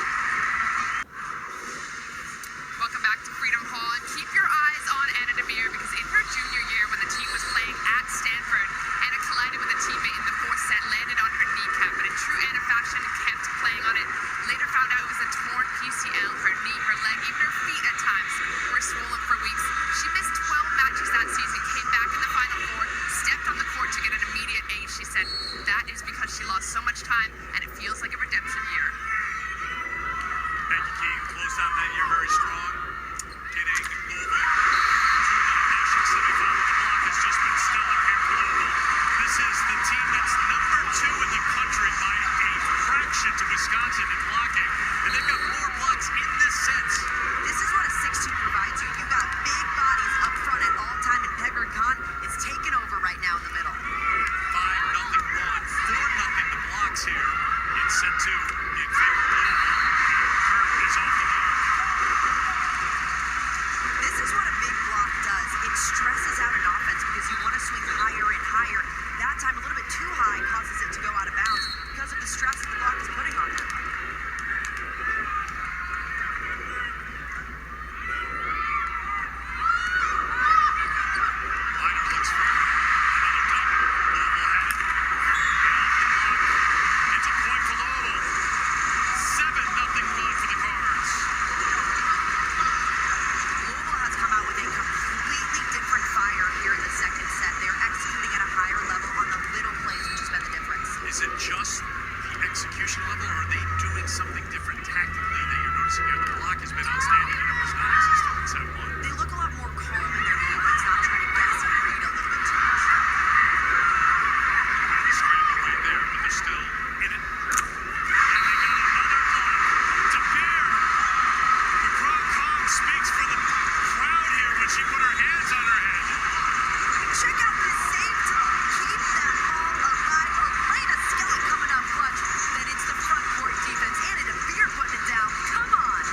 [SPEAKER 4] Welcome back to Freedom Hall, and keep your eyes on Anna DeBeer, because in her junior year, when the team was playing at Stanford, Anna collided with a teammate in the fourth set, landed on her kneecap, but in true Anna fashion, kept playing on it. Later found out it was a torn PCL. Her knee, her leg, even her feet at times were swollen for weeks. She missed 12 matches that season, came back in the Final Four, stepped on the court to get an immediate ace. She said that is because she lost so much time, and it feels like a redemption year.
[SPEAKER 6] Thank you, Keith. Closed out that year very strong. Getting Louisville to the national semifinal. The block has just been stellar here for Louisville. This is the team that's number 2 in the country by a fraction to Wisconsin in blocking. And they've got more blocks in this set.
[SPEAKER 3] This is what a 6-2 provides you. You've got big bodies up front at all time, and Pegard Khan is taking over right now in the middle.
[SPEAKER 6] 5-0 run, 4-0 the blocks here in set 2 in favor of Louisville. Kurt is off the mark.
[SPEAKER 3] This is what a big block does. It stresses out an offense because you want to swing higher and higher. That time, a little bit too high causes it to go out of bounds because of the stress that the block is putting on them.
[SPEAKER 6] Liner looks for another double. Louisville had it. It's a point for Louisville. 7-0 run for the Cards.
[SPEAKER 3] Louisville has come out with a completely different fire here in the second set. They're executing at a higher level on the little plays, which has been the difference.
[SPEAKER 6] Is it just the execution level, or are they doing something different tactically that you're noticing here? The block has been outstanding, and it was non-existent in set 1.
[SPEAKER 3] They look a lot more calm in their movements, not trying to guess and read a little bit too much.
[SPEAKER 6] The scramble right there, but they're still in it. And they got another block. DeBeer. The crowd Kong speaks for the crowd here when she put her hands on her head.
[SPEAKER 3] Check out this save to keep that ball alive. Elena Scott coming up clutch. Then it's the front court defense. Anna DeBeer putting it down. Come on.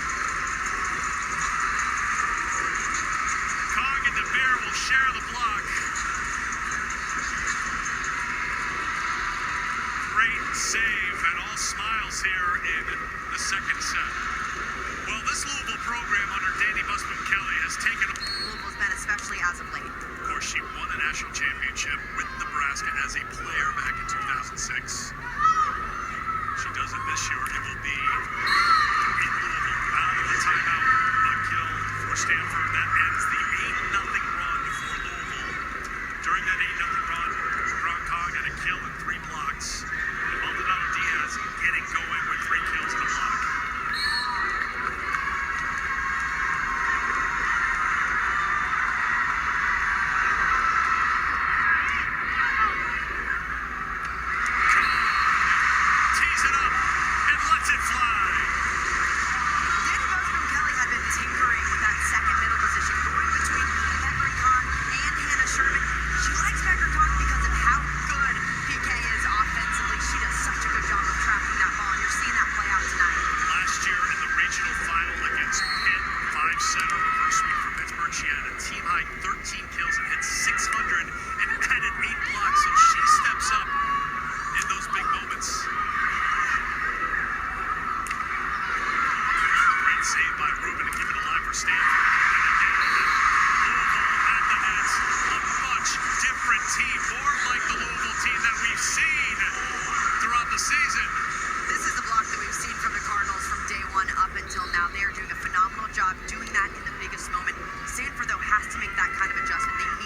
[SPEAKER 6] Kong and DeBeer will share the block. Great save and all smiles here in the second set. Well, this Louisville program under Danny Busman-Kelly has taken
[SPEAKER 3] Louisville's been especially as of late.
[SPEAKER 6] Of course, she won the national championship with Nebraska as a player back in 2006. She does it this year. It will be in Louisville. Out of the timeout, a kill for Stanford. That ends the 8-0 run for Louisville. During that 8-0 run, Brown Kong had a kill and 3 blocks. And Maldonado Diaz getting going with 3 kills and a block. Tees it up and lets it fly.
[SPEAKER 3] Danny Busman-Kelly had been tinkering with that second middle position, going between Pegard Khan and Hannah Sherman. She likes Pegard Khan because of how good PK is offensively. She does such a good job of tracking that ball, and you're seeing that play out tonight.
[SPEAKER 6] Last year in the regional final against Pitt, 5-setter reverse sweep for Pittsburgh, she had a team-high 13 kills and hit 600 and added 8 blocks, so she steps up in those big moments. Great save by Rubin to keep it alive for Stanford. And again, Louisville at the net, a much different team, more like the Louisville team that we've seen throughout the season.
[SPEAKER 3] This is the block that we've seen from the Cardinals from day one up until now. They are doing a phenomenal job doing that in the biggest moment. Stanford, though, has to make that kind of adjustment. They need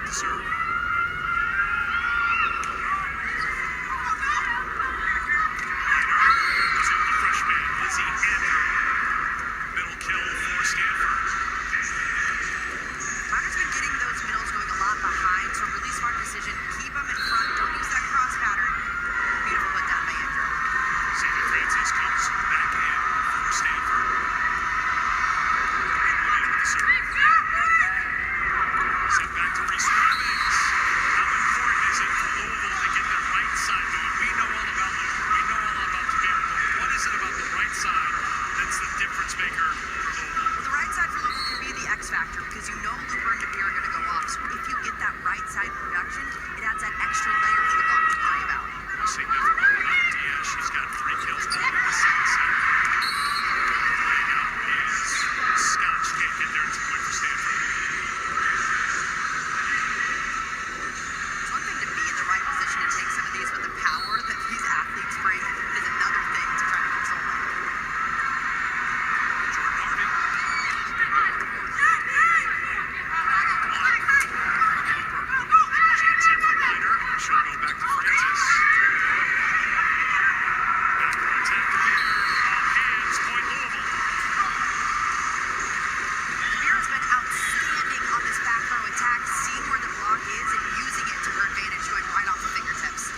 [SPEAKER 6] to serve.
[SPEAKER 3] Miner's been getting those middles going a lot behind, so really smart decision. Keep them in front. Don't use that cross pattern. Beautiful put down by Andrew.
[SPEAKER 6] Xavier Francis comes back in for Stanford. Williams with the serve. Sent back to Reese Robbins. How important is it for Louisville to get the right side going? We know all about Looper. We know all about Jameer. But what is it about the right side that's the difference maker for Louisville?
[SPEAKER 3] Well, the right side for Louisville can be the X factor because you know Looper and DeBeer are going to go off. So if you get that right side production, it adds that extra layer for the block to worry about.
[SPEAKER 6] Significant on Diaz. She's got 3 kills now in the second set. Laying out is Scotch. Can't get there. It's a point for Stanford.
[SPEAKER 3] It's one thing to be in the right position to take some of these, but the power that these athletes bring is another thing to try to control them.
[SPEAKER 6] Jordan Harvey. Chance here for Miner. She'll go back to Francis. Back row attack to Beer. Off hands. Point Louisville.
[SPEAKER 3] DeBeer has been outstanding on this back row attack, seeing where the block is and using it to her advantage, going right off the fingertips.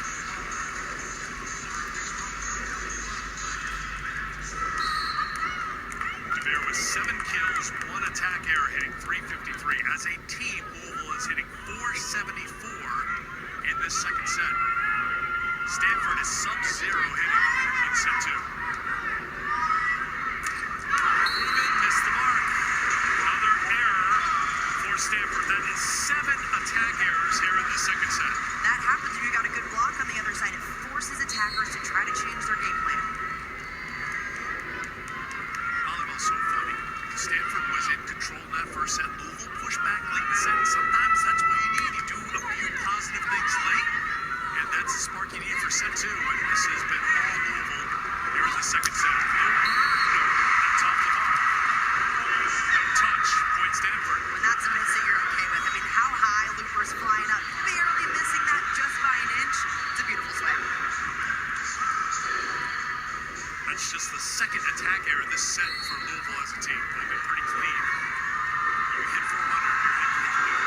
[SPEAKER 6] DeBeer with 7 kills, 1 attack error, hitting .353. As a team, Louisville is hitting .474 in this second set. Stanford is sub-0 hitting in set 2. Rubin missed the mark. Another error for Stanford. That is 7 attack errors here in the second set.
[SPEAKER 3] That happens when you got a good block on the other side. It forces attackers to try to change their game plan.
[SPEAKER 6] Volleyball's so funny. Stanford was in control in that first set. Louisville pushed back late in the set. Sometimes that's what you need. You do a few positive things late, and that's the spark you need for set 2. And this has been all Louisville here in the second set. That's off the mark. No touch. Point Stanford.
[SPEAKER 3] When that's a miss that you're okay with. I mean, how high Looper's flying up, barely missing that just by an inch. It's a beautiful swing.
[SPEAKER 6] That's just the second attack error this set for Louisville as a team. They've been pretty clean. You hit 400, you're hitting pretty clean.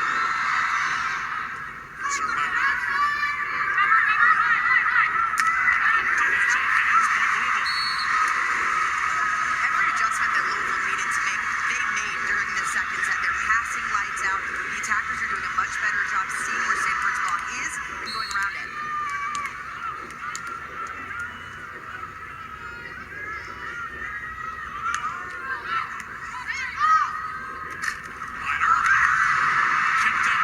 [SPEAKER 6] Served by Rubin. Diaz off hands, point Louisville.
[SPEAKER 3] Every adjustment that Louisville needed to make, they made during the second set. They're passing lights out. The attackers are doing a much better job seeing where Stanford's block is and going around it.
[SPEAKER 6] Miner. Kicked up.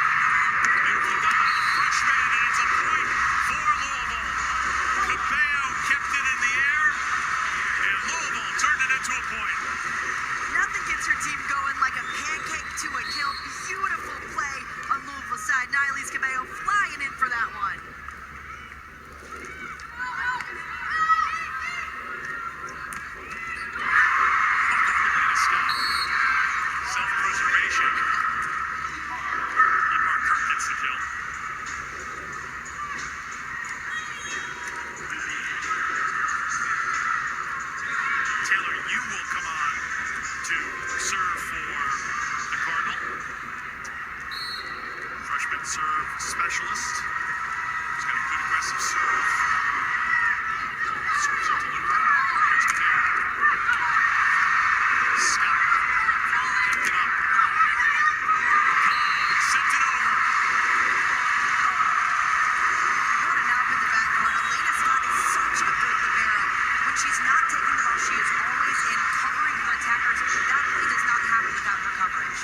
[SPEAKER 6] Beautifully done by the freshman, and it's a point for Louisville. Cabello kept it in the air, and Louisville turned it into a point.
[SPEAKER 3] Nothing gets your team going like a pancake to a kill. Beautiful play on Louisville's side. Niley's Cabello flying in for that one.
[SPEAKER 6] Self-preservation. Mark Kirk gets the kill. Taylor, you will come on to serve for the Cardinal. Freshman serve specialist. He's got a good aggressive serve. Serves it to Looper. Here's Taylor. Scott kept it up. Cobb sent it over.
[SPEAKER 3] What an out in the backcourt. Elena Scott is such a good libero. When she's not taking the ball, she is always in covering her attackers. That play does not happen without her coverage.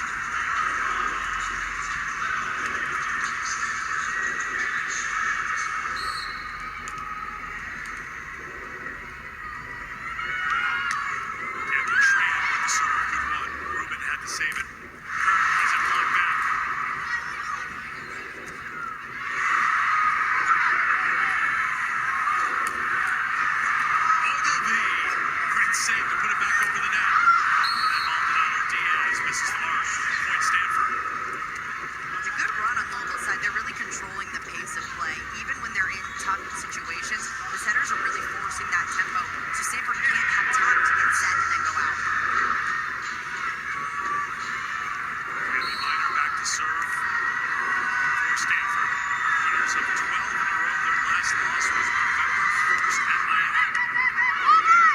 [SPEAKER 6] of 12 in a row. Their last loss was November 1st at Miami.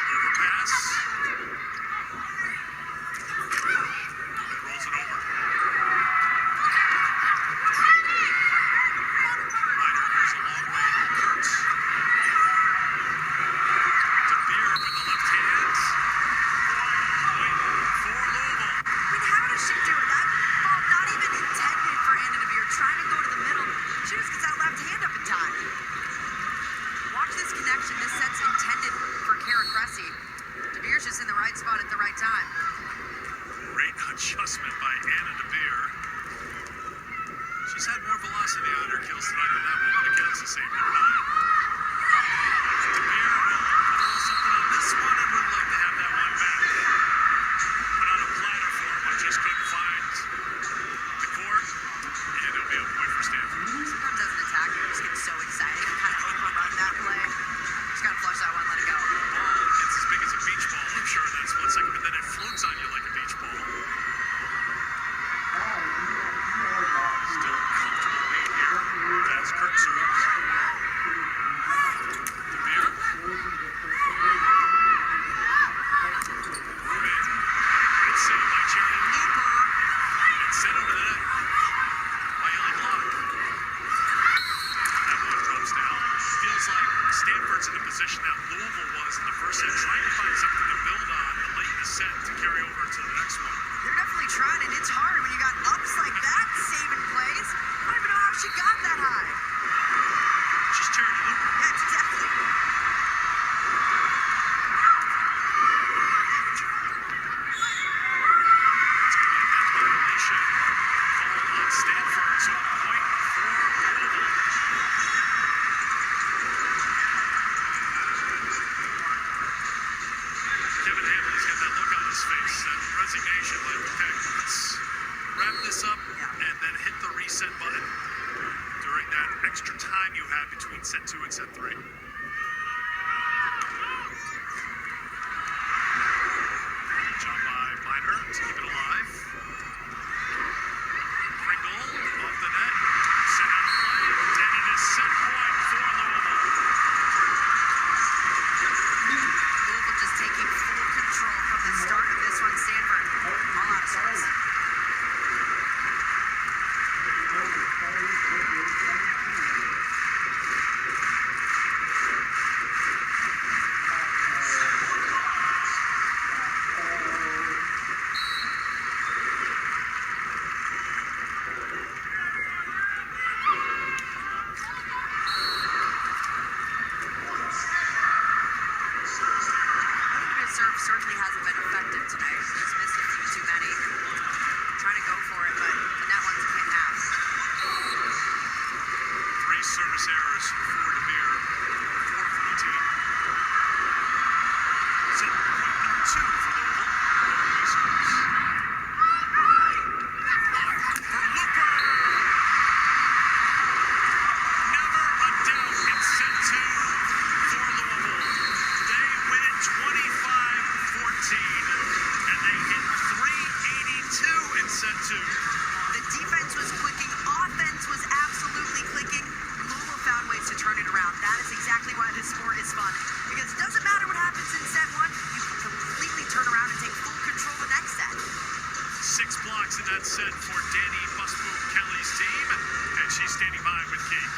[SPEAKER 6] Overpass. And rolls it over. Minor goes a long way. Kurtz. DeBeer with the left hand. Point for Louisville.
[SPEAKER 7] I mean, how does she do it? That ball not even intended for Anna DeBeer, trying to go to the middle. She just gets that left hand up in time. Watch this connection. This set's intended for Kara Cressy. DeBeer's just in the right spot at the right time.
[SPEAKER 6] Great adjustment by Anna DeBeer. She's had more velocity on her kills tonight than that woman against the same number 9. DeBeer will put a little something on this one and would like to have that one back. Put on a platter for him, but just couldn't find the court. And it'll be a point for Stanford.
[SPEAKER 7] Sometimes as an attacker, you just get so excited. You kind of overrun that play. Just got to flush that one, let it go.
[SPEAKER 6] Ball gets as big as a beach ball, I'm sure, in that split second, but then it floats on you like a beach ball. Still comfortable lead here. That's Kurt serves. DeBeer. Great save by Cherry Looper. And sent over the net by Ellie Block. That one drops down. Feels like Stanford's in the position that Louisville was in the first set, trying to find something to build on late in the set to carry over to the next one.
[SPEAKER 7] They're definitely trying, and it's hard when you got ups like that, saving plays. I don't even know how she got that high.
[SPEAKER 6] She's Charity Looper.
[SPEAKER 7] Yeah, exactly.
[SPEAKER 6] It's going to be a net violation called on Stanford, so a point for Louisville. Kevin Hamley's got that look on his face, that resignation, like, okay, let's wrap this up and then hit the reset button during that extra time you have between set 2 and set 3. Job by Minor to keep it alive. Pringle off the net, set on play, and it is set point for Louisville.
[SPEAKER 7] Louisville just taking full control from the start of this one. Stanford, all out of sorts. Serve certainly hasn't been effective tonight. He's missed a few too many. Trying to go for it, but the net ones can't have.
[SPEAKER 6] 3 service errors for DeBeer, 4 for the team. Set point number 2 for Louisville. Reserves. Block for Looper. Never a doubt in set 2 for Louisville. They win it 25-14, and they hit 382 in set 2.
[SPEAKER 7] The defense was clicking. Offense was absolutely clicking. Louisville found ways to turn it around. That is exactly why this sport is fun. Because it doesn't matter what happens in set 1. You can completely turn around and take full control the next set.
[SPEAKER 6] 6 blocks in that set for Danny Busboom Kelly's team, and she's standing by with Kate.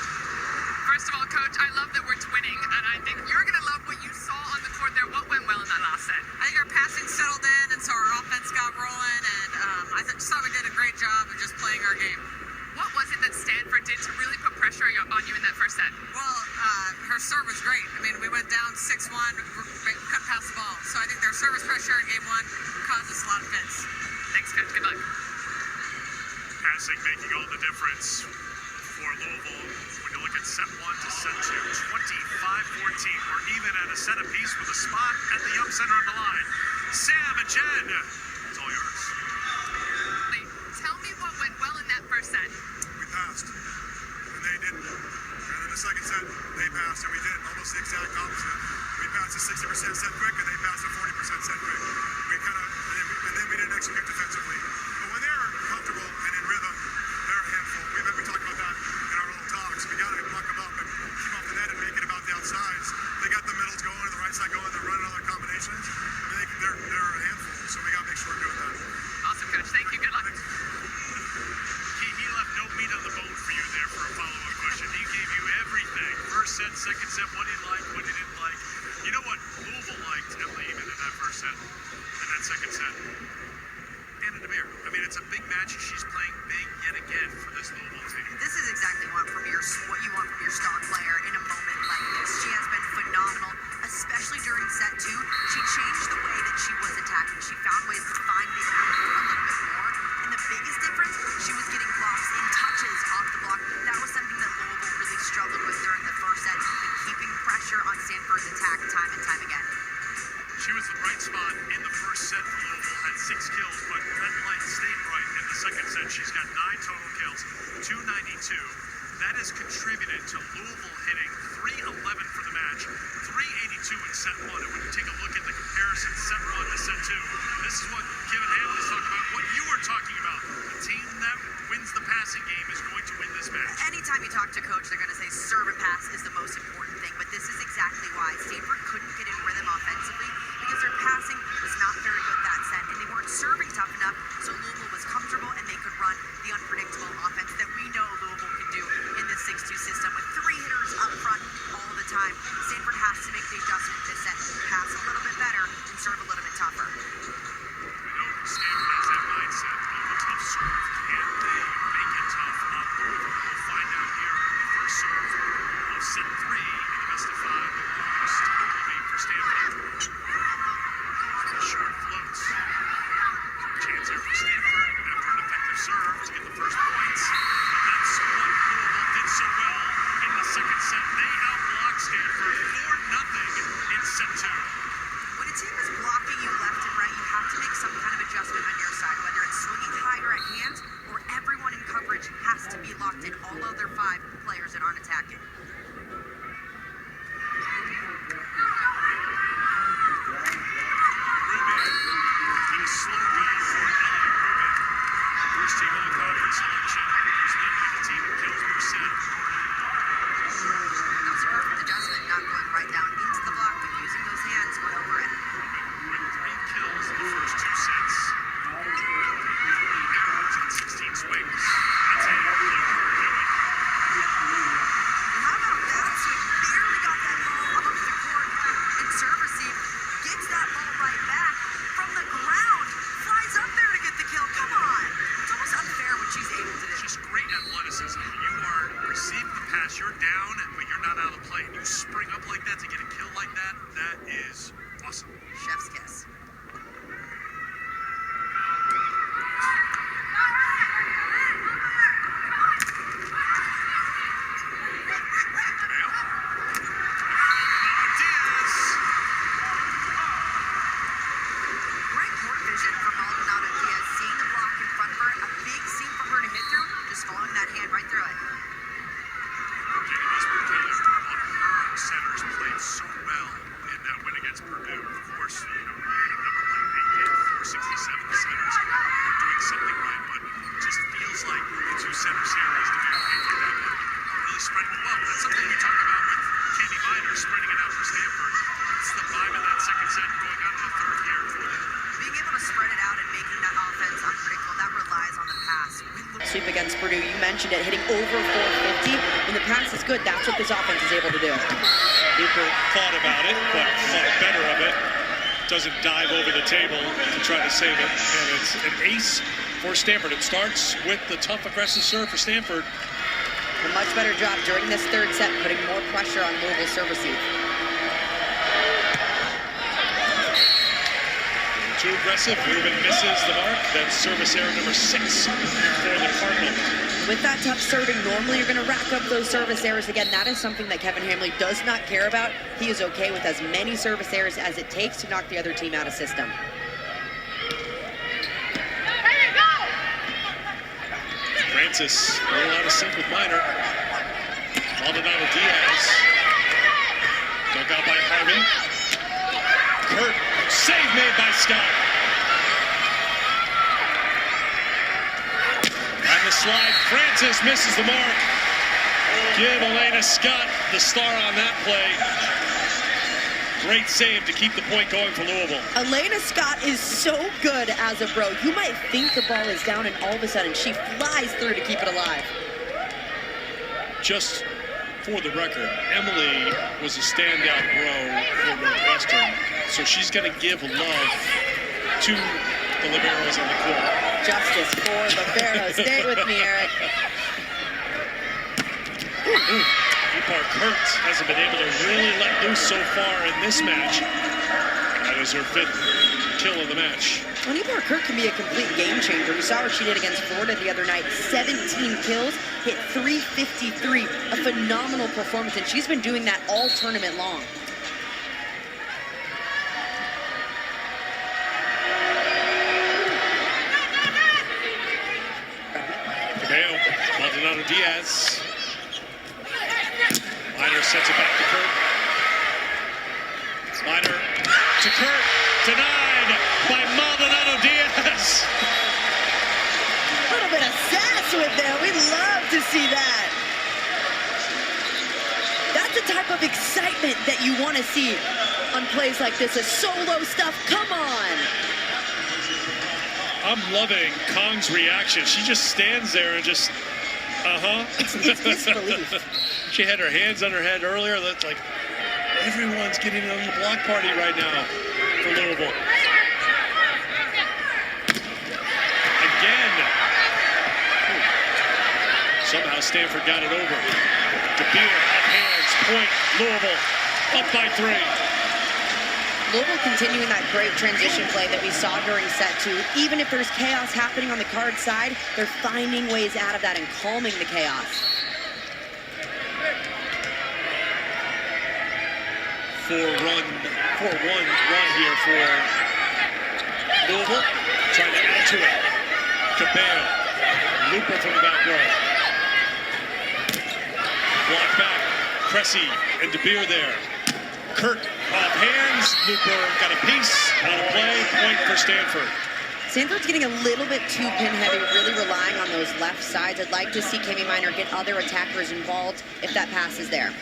[SPEAKER 4] First of all, Coach, I love that we're twinning, and I think you're going to love what you saw on the court there. What went well in that last set?
[SPEAKER 8] I think our passing settled in, and so our offense got rolling, and I just thought we did a great job of just playing our game.
[SPEAKER 4] What was it that Stanford did to really put pressure on you in that first set?
[SPEAKER 8] Well, her serve was great. I mean, we went down 6-1, couldn't pass the ball. So I think their service pressure in game 1 caused us a lot of fits.
[SPEAKER 4] Thanks, Coach. Good luck.
[SPEAKER 6] Passing making all the difference for Louisville. When you look at set 1 to set 2, 25-14. We're even at a set apiece with a spot at the up center on the line. Sam and Jen, it's all yours.
[SPEAKER 4] Tell me what went well in that first set.
[SPEAKER 9] We passed, and they didn't. And in the second set, they passed, and we did. Almost the exact opposite. We passed a 60% set quick, and they passed a 40% set quick. We and then we didn't execute defensively. But when they're comfortable and in rhythm, they're a handful. We talked about that in our little talks. We got to second set, what he liked, what he didn't like. You know what Louisville liked, Emily, even in that first set, in that second set? Anna DeBeer. I mean, it's a big match. She's playing big yet again for this Louisville team.
[SPEAKER 7] This is exactly what you want from your star player in a moment like this. She has been phenomenal, especially during set 2. She changed the way that she was attacking. She found ways to find the open court a little bit more. And the biggest difference, she was getting blocks and touches off the block. That was something that Louisville really struggled with during the first set, and keeping pressure on Stanford's attack time and time again.
[SPEAKER 9] She was the bright spot in the first set for Louisville, had 6 kills, but that light stayed bright in the second set. She's got 9 total kills, 292. That has contributed to Louisville hitting 311 for the match, 382 in set 1. And when you take a look at the comparison, set 1 to set 2, this is what Kevin Hamlin is talking about, what you were talking about. A team that wins the passing game is going to win this match.
[SPEAKER 7] Anytime you talk to coach, they're going to say serve and pass is the most important thing, but this is exactly why Stanford couldn't get in rhythm offensively, because their passing was not very good that set, and they weren't serving tough enough, so Louisville was comfortable and they could run the unpredictable offense that we know Louisville can do in this 6-2 system with 3 hitters up front all the time. Stanford has to make the adjustment this set, pass a little bit better and serve a little bit tougher.
[SPEAKER 9] We know Stanford has that mindset of a tough serve. Can they make it tough on Louisville? We'll find out here. The first serve of set 3 in the best of 5 belongs to Louisville for Stanford. Short floats. Chance here for Stanford after an effective serve to get the first points. But that's what Louisville did so well in the second set. They outblocked Stanford 4-0 in set 2.
[SPEAKER 7] When a team is blocking you left and right, you have to make some kind of adjustment on your side, whether it's swinging higher at hands or everyone in coverage has to be locked in, all other 5 players that aren't attacking.
[SPEAKER 9] Slow guy for Elliot Rubin. First team all-conference selection. Who's leading the team in kills per set.
[SPEAKER 7] That was a perfect adjustment, not going right down into the block, but using those hands going over it.
[SPEAKER 9] Rubin with 3 kills in the first 2 sets. 8 arrows and 16 swings. That's how you do it.
[SPEAKER 7] How about that swing? Barely got that ball off the court, and serve receive gets that ball right back from the ground. Flies up there to get the kill. Come on. It's almost unfair what she's able to do.
[SPEAKER 9] Just great athleticism. You are receiving the pass, you're down, but you're not out of play. You spring up like that to get a kill like that. That is awesome.
[SPEAKER 7] Chef's kiss. Great court vision from Maldonado Diaz, seeing the block in front of her, a big seam for her to hit through, just following that hand right through it.
[SPEAKER 9] Jenny Westbrook-Taylor, one of her centers, played so well in that win against Purdue. Of course, you know, a number like they did, 467 centers, are doing something right, but it just feels like the 2 centers here, as DeBeer handled that one, really spreading the love. That's something we talk about with Candy Miner, spreading it out for Stanford. It's the vibe in that second set going on to the third here.
[SPEAKER 7] Being able to spread it out and making that offense unpredictable, that relies on the pass.
[SPEAKER 3] Sweep against Purdue, you mentioned it, hitting over 450. When the pass is good, that's what this offense is able to do.
[SPEAKER 6] Cooper thought about it, but thought better of it. Doesn't dive over the table to try to save it. And it's an ace for Stanford. It starts with the tough, aggressive serve for Stanford.
[SPEAKER 3] A much better job during this third set, putting more pressure on Louisville's serve receive.
[SPEAKER 6] Too aggressive. Rubin misses the mark. That's service error number 6 for the Cardinal.
[SPEAKER 3] With that tough serving, normally you're going to rack up those service errors again. That is something that Kevin Hamlin does not care about. He is okay with as many service errors as it takes to knock the other team out of system.
[SPEAKER 6] Francis a little out of sync with Miner. Maldonado Diaz. Dug out by Harvey. Kurt, save made by Scott. On the slide, Francis misses the mark. Give Elena Scott the star on that play. Great save to keep the point going for Louisville.
[SPEAKER 3] Elena Scott is so good as a pro. You might think the ball is down, and all of a sudden she flies through to keep it alive.
[SPEAKER 6] Just for the record, Emily was a standout pro for Northwestern, so she's going to give love to the liberos on the court.
[SPEAKER 3] Justice for liberos. Stay with me, Eric.
[SPEAKER 6] Ipar Kurt hasn't been able to really let loose so far in this match. That is her 5th kill of the match.
[SPEAKER 3] Well, Ipar Kurt can be a complete game changer. We saw what she did against Florida the other night. 17 kills, hit 353. A phenomenal performance, and she's been doing that all tournament long.
[SPEAKER 6] Maldonado Diaz. Miner sets it back to Kurt. Miner to Kurt. Denied by Maldonado Diaz.
[SPEAKER 3] A little bit of sass with them. We love to see that. That's the type of excitement that you want to see on plays like this. A solo stuff. Come on.
[SPEAKER 6] I'm loving Kong's reaction. She just stands there and just,
[SPEAKER 3] It's disbelief.
[SPEAKER 6] She had her hands on her head earlier. That's like, everyone's getting on the block party right now for Louisville. Again. Somehow Stanford got it over. DeBeer at hands, point, Louisville, up by 3.
[SPEAKER 3] Louisville continuing that great transition play that we saw during set 2. Even if there's chaos happening on the card side, they're finding ways out of that and calming the chaos.
[SPEAKER 6] 4-1 run here for Louisville. Trying to add to it. Cabello. Looper from the back row. Block back. Cressy and DeBeer there. Kurt off hands. Looper got a piece. Out of play. Point for Stanford.
[SPEAKER 3] Stanford's getting a little bit too pin heavy, really relying on those left sides. I'd like to see Kemi Miner get other attackers involved if that pass is there.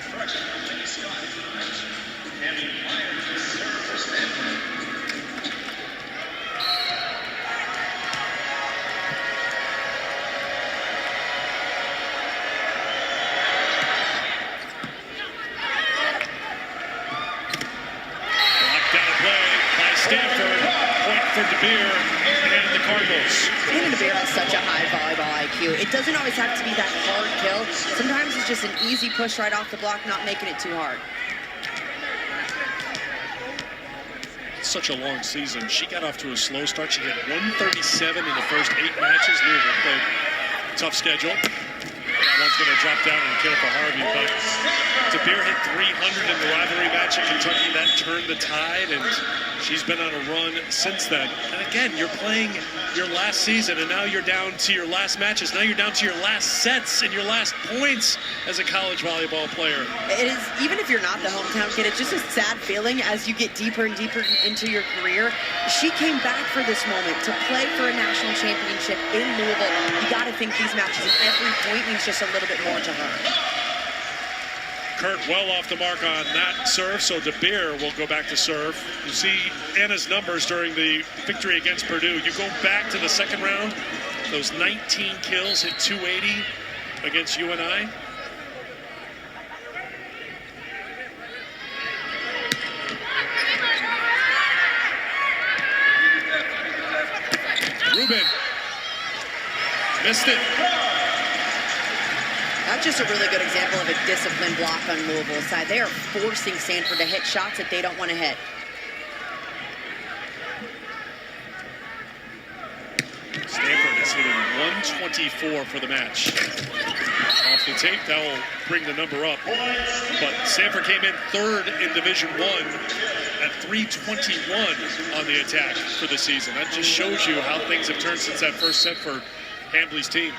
[SPEAKER 3] Stanford,
[SPEAKER 6] point for DeBeer and the Cardinals.
[SPEAKER 3] Hannah DeBeer has such a high volleyball IQ. It doesn't always have to be that hard kill. Sometimes it's just an easy push right off the block, not making it too hard.
[SPEAKER 6] Such a long season. She got off to a slow start. She hit 137 in the first 8 matches. Louisville played a tough schedule. That one's going to drop down and kill for Harvey, but DeBeer hit 300 in the rivalry match at Kentucky. That turned the tide, and she's been on a run since then. And again, you're playing your last season, and now you're down to your last matches. Now you're down to your last sets and your last points as a college volleyball player.
[SPEAKER 3] It is, even if you're not the hometown kid, it's just a sad feeling as you get deeper and deeper into your career. She came back for this moment to play for a national championship in Louisville. You got to think these matches at every point means just a little bit more to her.
[SPEAKER 6] Kurt well off the mark on that serve, so DeBeer will go back to serve. You see Anna's numbers during the victory against Purdue. You go back to the second round, those 19 kills, hit 280 against UNI. Rubin missed it.
[SPEAKER 3] That's just a really good example of a disciplined block on Louisville's side. They are forcing Stanford to hit shots that they don't want to hit.
[SPEAKER 6] Stanford is hitting 124 for the match. Off the tape, that will bring the number up. But Stanford came in 3rd in Division I at 321 on the attack for the season. That just shows you how things have turned since that first set for Hambly's team.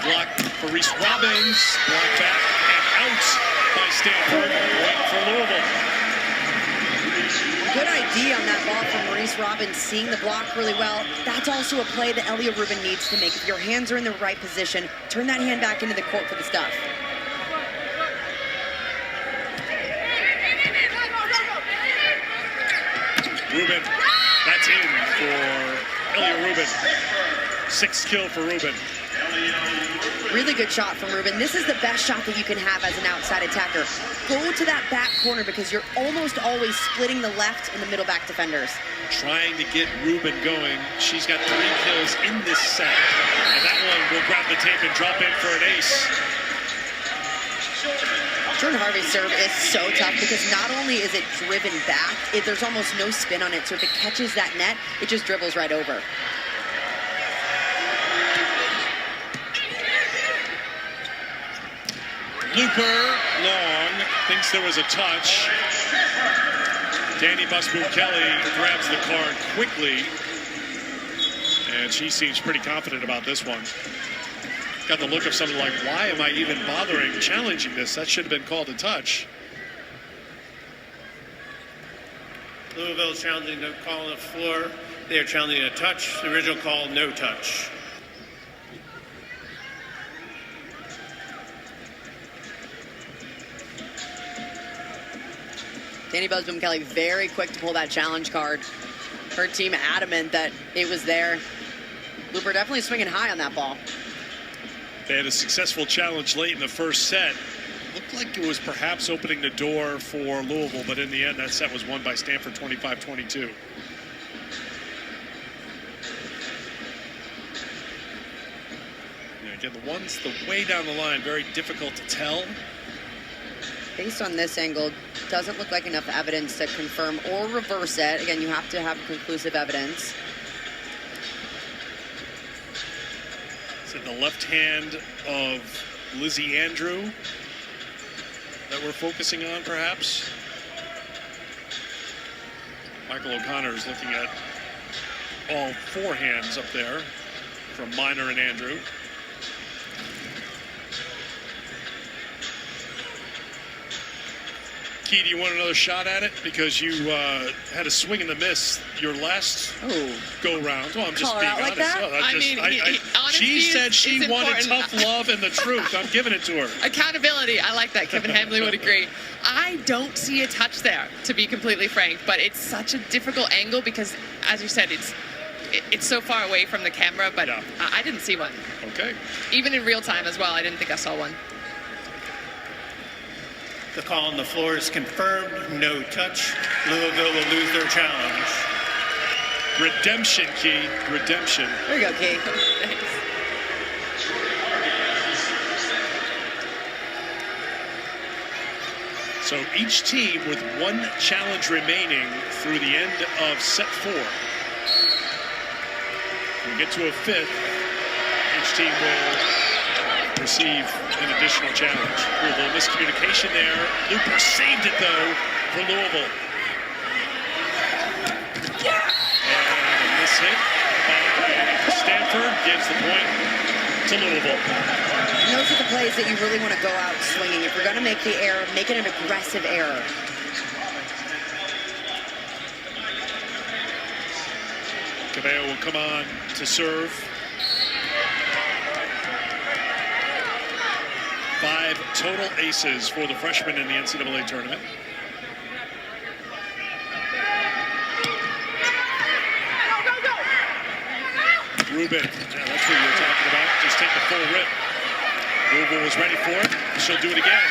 [SPEAKER 6] Block for Reese Robbins, block back and out by Stanford, point for Louisville.
[SPEAKER 3] Good idea on that ball from Maurice Robbins, seeing the block really well. That's also a play that Elia Rubin needs to make. If your hands are in the right position, turn that hand back into the court for the stuff.
[SPEAKER 6] Rubin, that's in for Elia Rubin. 6th kill for Rubin.
[SPEAKER 3] Really good shot from Rubin. This is the best shot that you can have as an outside attacker. Go to that back corner because you're almost always splitting the left and the middle back defenders.
[SPEAKER 6] Trying to get Rubin going. She's got 3 kills in this set. And that one will grab the tape and drop in for an ace.
[SPEAKER 3] Jordan Harvey's serve is so tough because not only is it driven back, there's almost no spin on it. So if it catches that net, it just dribbles right over.
[SPEAKER 6] Looper, long, thinks there was a touch. Danny Busboom-Kelly grabs the card quickly. And she seems pretty confident about this one. Got the look of something like, why am I even bothering challenging this? That should have been called a touch.
[SPEAKER 5] Louisville is challenging the call on the floor. They are challenging a touch. The original call, no touch.
[SPEAKER 3] Danny Busboom-Kelly very quick to pull that challenge card. Her team adamant that it was there. Looper definitely swinging high on that ball.
[SPEAKER 6] They had a successful challenge late in the first set. Looked like it was perhaps opening the door for Louisville, but in the end, that set was won by Stanford 25-22. Again, the ones the way down the line, very difficult to tell.
[SPEAKER 3] Based on this angle, doesn't look like enough evidence to confirm or reverse it. Again, you have to have conclusive evidence.
[SPEAKER 6] Is it the left hand of Lizzie Andrew that we're focusing on, perhaps? Michael O'Connor is looking at all 4 hands up there from Minor and Andrew. Key, do you want another shot at it? Because you had a swing and a miss your last go-round. Well, I'm just being honest.
[SPEAKER 3] Like that?
[SPEAKER 6] She said she wanted tough love and the truth. I'm giving it to her.
[SPEAKER 4] Accountability, I like that. Kevin Hamley would agree. I don't see a touch there, to be completely frank, but it's such a difficult angle because, as you said, it's so far away from the camera, but yeah. I didn't see one.
[SPEAKER 6] Okay.
[SPEAKER 4] Even in real time as well, I didn't think I saw one.
[SPEAKER 5] The call on the floor is confirmed. No touch. Louisville will lose their challenge.
[SPEAKER 6] Redemption, Key. Redemption.
[SPEAKER 3] There you go, Key.
[SPEAKER 4] Thanks.
[SPEAKER 6] So each team with 1 challenge remaining through the end of set 4. When we get to a 5th, each team will receive an additional challenge. A little miscommunication there. Looper saved it, though, for Louisville. And a miss hit by Stanford gives the point to Louisville.
[SPEAKER 3] And those are the plays that you really want to go out swinging. If you're going to make the error, make it an aggressive error.
[SPEAKER 6] Cabello will come on to serve. 5 total aces for the freshman in the NCAA tournament. Rubin, yeah, that's what you were talking about. Just take the full rip. Louisville was ready for it. She'll do it again.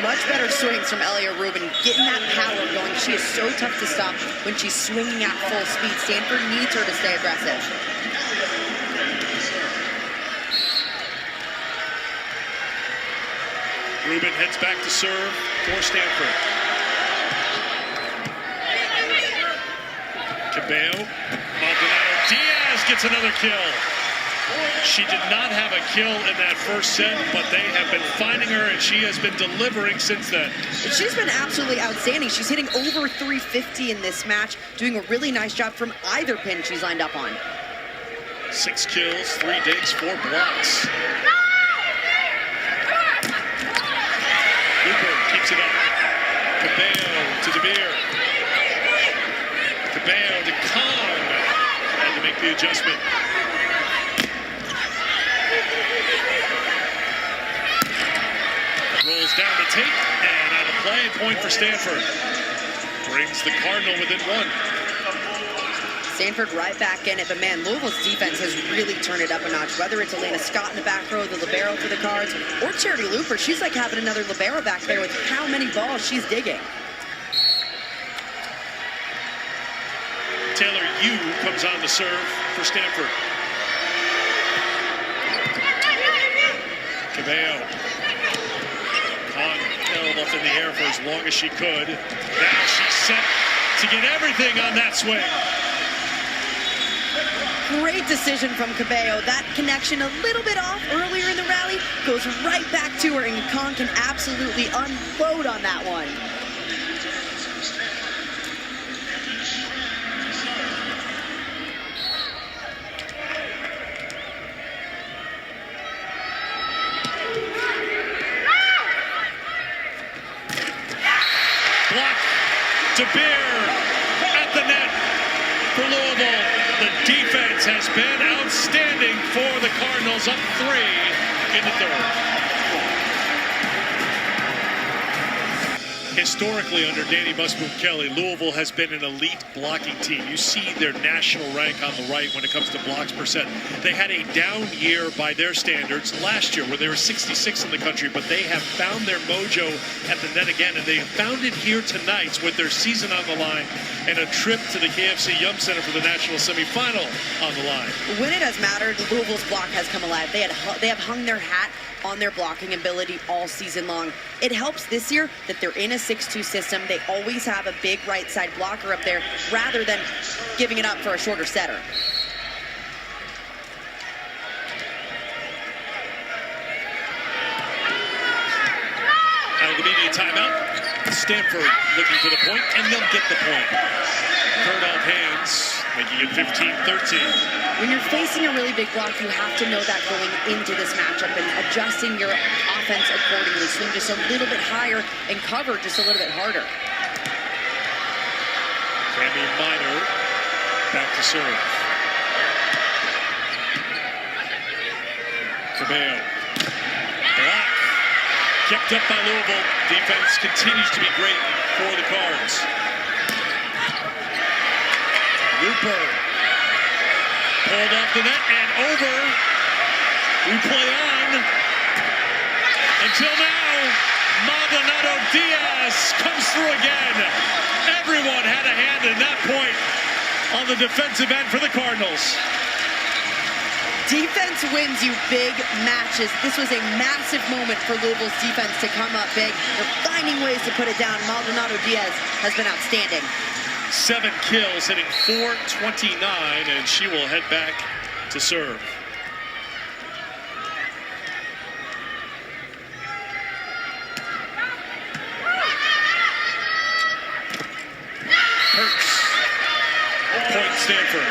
[SPEAKER 3] Much better swings from Elia Rubin, getting that power going. She is so tough to stop when she's swinging at full speed. Stanford needs her to stay aggressive.
[SPEAKER 6] Rubin heads back to serve for Stanford. Cabello. Maldonado Diaz gets another kill. She did not have a kill in that first set, but they have been finding her, and she has been delivering since then.
[SPEAKER 3] She's been absolutely outstanding. She's hitting over 350 in this match, doing a really nice job from either pin she's lined up on.
[SPEAKER 6] 6 kills, 3 digs, 4 blocks. Cooper keeps it up. Cabello to DeBeer. Cabello to Kong. Had to make the adjustment. Rolls down the tape and out of play. Point for Stanford. brings the Cardinal within one.
[SPEAKER 3] Stanford right back in it, but man, Louisville's defense has really turned it up a notch. Whether it's Elena Scott in the back row, the libero for the Cards, or Charity Looper, she's like having another libero back there with how many balls she's digging.
[SPEAKER 6] Taylor Yu comes on to serve for Stanford. Cabello. Khan held up in the air for as long as she could. Now she's set to get everything on that swing.
[SPEAKER 3] Great decision from Cabello. That connection a little bit off earlier in the rally goes right back to her, and Khan can absolutely unload on that one.
[SPEAKER 6] Block. DeBeer at the net for Louisville. The defense has been outstanding for the Cardinals, up 3 in the third. Historically, under Danny Musboom-Kelly, Louisville has been an elite blocking team. You see their national rank on the right when it comes to blocks percent. They had a down year by their standards last year, where they were 66 in the country, but they have found their mojo at the net again, and they found it here tonight with their season on the line and a trip to the KFC Yum Center for the national semifinal on the line.
[SPEAKER 3] When it has mattered, Louisville's block has come alive. They have hung their hat on their blocking ability all season long. It helps this year that they're in a 6-2 system. They always have a big right side blocker up there rather than giving it up for a shorter setter.
[SPEAKER 6] Out of the media timeout, Stanford looking for the point, and they'll get the point. Third off hands, making it 15-13.
[SPEAKER 3] When you're facing a really big block, you have to know that going into this matchup and adjusting your offense accordingly. Swing just a little bit higher and cover just a little bit harder.
[SPEAKER 6] Tammy Minor back to serve. Cabello. Block. Kept up by Louisville. Defense continues to be great for the Cards. Looper. Pulled off the net and over. We play on. Until now, Maldonado Diaz comes through again. Everyone had a hand in that point on the defensive end for the Cardinals.
[SPEAKER 3] Defense wins you big matches. This was a massive moment for Louisville's defense to come up big. They're finding ways to put it down. Maldonado Diaz has been outstanding.
[SPEAKER 6] 7 kills, hitting .429, and she will head back to serve. Hurts. Point Stanford.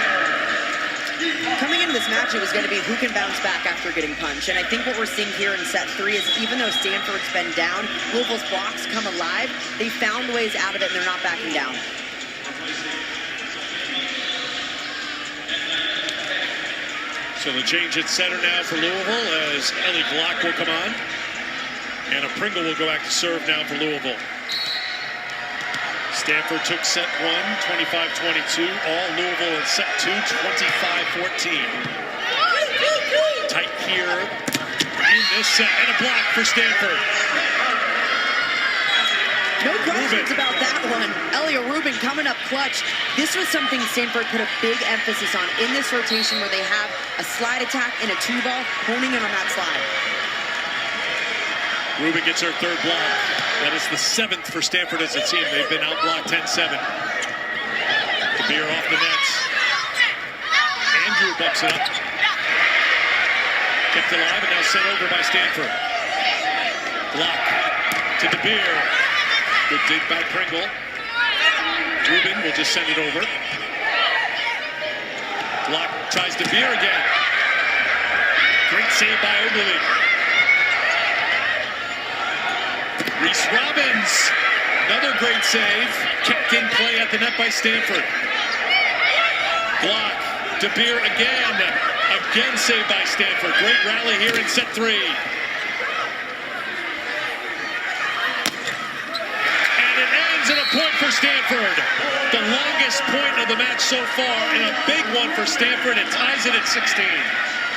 [SPEAKER 3] Coming into this match, it was going to be who can bounce back after getting punched. And I think what we're seeing here in set 3 is even though Stanford's been down, Louisville's blocks come alive. They found ways out of it, and they're not backing down.
[SPEAKER 6] So the change at center now for Louisville as Ellie Glock will come on. Anna Pringle will go back to serve now for Louisville. Stanford took set 1, 25-22. All Louisville in set 2, 25-14. Tight here in this set, and a block for Stanford.
[SPEAKER 3] No questions about that one. Elia Rubin coming up clutch. This was something Stanford put a big emphasis on in this rotation where they have a slide attack and a 2-ball, honing in on that slide.
[SPEAKER 6] Rubin gets her third block. That is the 7th for Stanford as a team. They've been outblocked 10-7. DeBeer off the nets. Andrew bumps it up. Kept alive and now sent over by Stanford. Block to DeBeer. Good dig by Pringle. Rubin will just send it over. Block tries DeBeer again. Great save by Oberle. Reese Robbins, another great save. Kept in play at the net by Stanford. Block, DeBeer again. Again saved by Stanford. Great rally here in set 3. And it ends in a point for Stanford. The longest point of the match so far, and a big one for Stanford. It ties it at 16.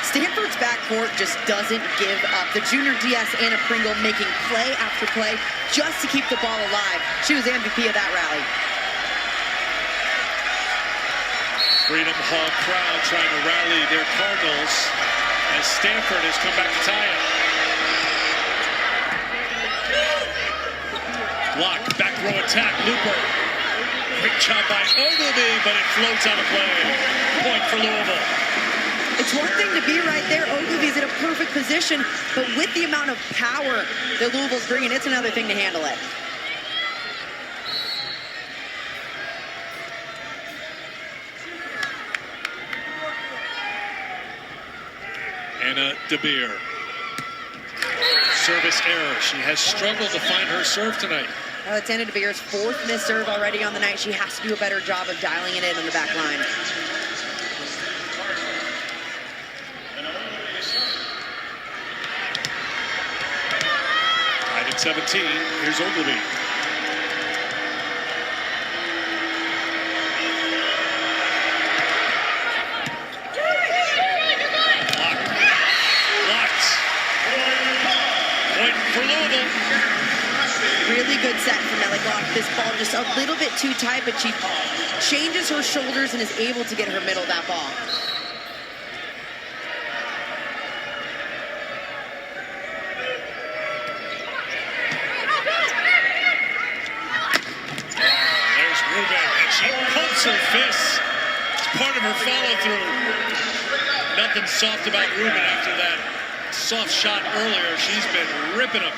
[SPEAKER 3] Stanford's backcourt just doesn't give up. The junior DS, Anna Pringle, making play after play just to keep the ball alive. She was MVP of that rally.
[SPEAKER 6] Freedom Hall crowd trying to rally their Cardinals as Stanford has come back to tie it. Block, back row attack, Looper. Quick job by Ogilvy, but it floats out of play. Point for Louisville.
[SPEAKER 3] It's one thing to be right there. Ogilvy's in a perfect position, but with the amount of power that Louisville's bringing, it's another thing to handle it.
[SPEAKER 6] Anna DeBeer. Service error. She has struggled to find her serve tonight.
[SPEAKER 3] It's Anna DeBeer's fourth missed serve already on the night. She has to do a better job of dialing it in on the back line.
[SPEAKER 6] Tied at 17. Here's Ogilvy.
[SPEAKER 3] Really good set from Ellie Glock. This ball just a little bit too tight, but she changes her shoulders and is able to get her middle of that ball.
[SPEAKER 6] There's Rubin, and she pumps her fists. It's part of her follow-through. Nothing soft about Rubin after that soft shot earlier. She's been ripping them.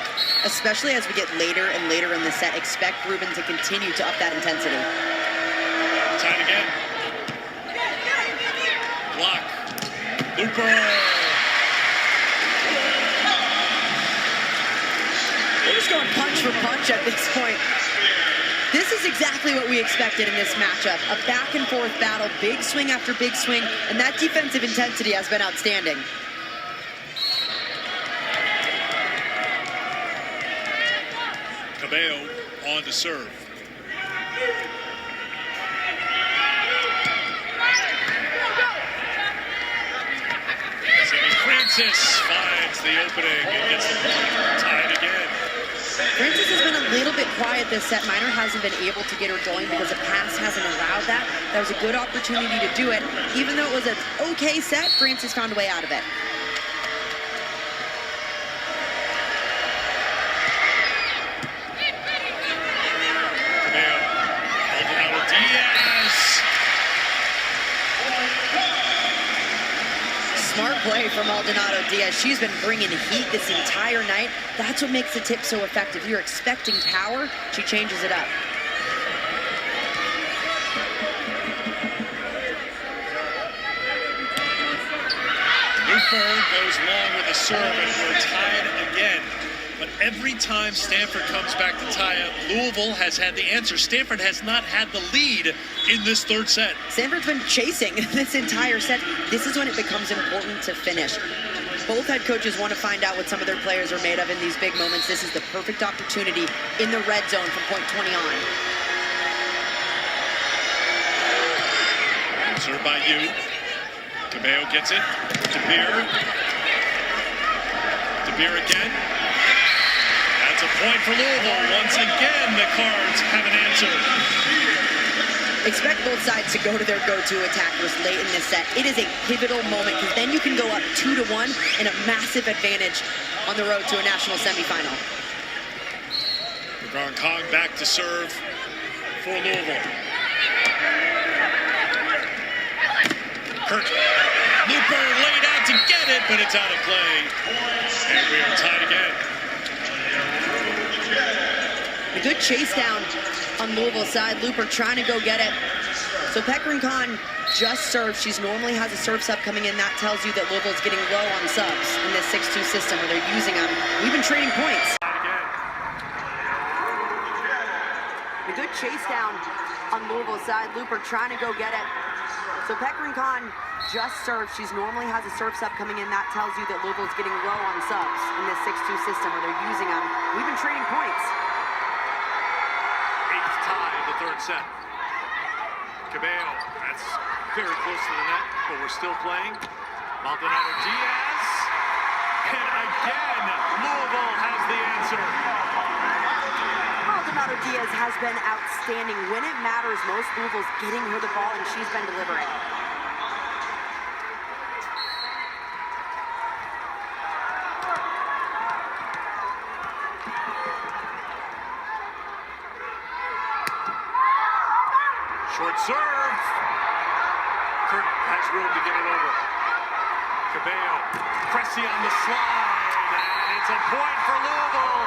[SPEAKER 3] Especially as we get later and later in the set, expect Rubin to continue to up that intensity.
[SPEAKER 6] Tied again. Block. Looper.
[SPEAKER 3] We're just going punch for punch at this point. This is exactly what we expected in this matchup. A back and forth battle, big swing after big swing, and that defensive intensity has been outstanding.
[SPEAKER 6] Cabello on to serve. Sammy Francis finds the opening and gets the point. Tied again.
[SPEAKER 3] Francis has been a little bit quiet this set. Minor hasn't been able to get her going because the pass hasn't allowed that. That was a good opportunity to do it. Even though it was an okay set, Francis found a way out of it. Smart play from Maldonado Diaz. She's been bringing heat this entire night. That's what makes the tip so effective. You're expecting power, she changes it up.
[SPEAKER 6] Looper goes long with the serve, and we're tied again. But every time Stanford comes back to tie up, Louisville has had the answer. Stanford has not had the lead in this third set.
[SPEAKER 3] Stanford's been chasing this entire set. This is when it becomes important to finish. Both head coaches want to find out what some of their players are made of in these big moments. This is the perfect opportunity in the red zone from point 20 on.
[SPEAKER 6] Served by you. Cabello gets it. DeBeer. DeBeer again. That's a point for Louisville. Once again, the Cards have an answer.
[SPEAKER 3] Expect both sides to go to their go-to attackers late in this set. It is a pivotal moment because then you can go up 2-1 and a massive advantage on the road to a national semifinal.
[SPEAKER 6] McGraw Kong back to serve for Louisville. Kurt Looper laid out to get it, but it's out of play. And we are tied again.
[SPEAKER 3] A good chase down on Louisville's side. Looper trying to go get it. So Pekrin Khan just served. She's normally has a serve sub coming in. That tells you that Louisville's getting low on subs in this 6-2 system where they're using them. We've been trading points. A good chase down on Louisville's side. Looper trying to go get it. So Pekrin Khan just served. She's normally has a serve sub coming in. That tells you that Louisville's getting low on subs in this 6-2 system where they're using them. We've been trading points.
[SPEAKER 1] Eighth tie third set. Cabello, that's very close to the net, but we're still playing. Maldonado Diaz, and again, Louisville has the answer.
[SPEAKER 3] Maldonado Diaz has been outstanding. When it matters most, Louisville's getting her the ball, and she's been delivering.
[SPEAKER 1] Short serve. Kurt has room to get it over. Cabello, Cressy on the slide, and it's a point for Louisville.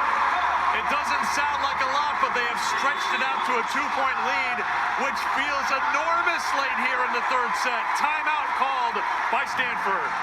[SPEAKER 1] It doesn't sound like a lot, but they have stretched it out to a 2-point lead, which feels enormous late here in the third set. Timeout called by Stanford.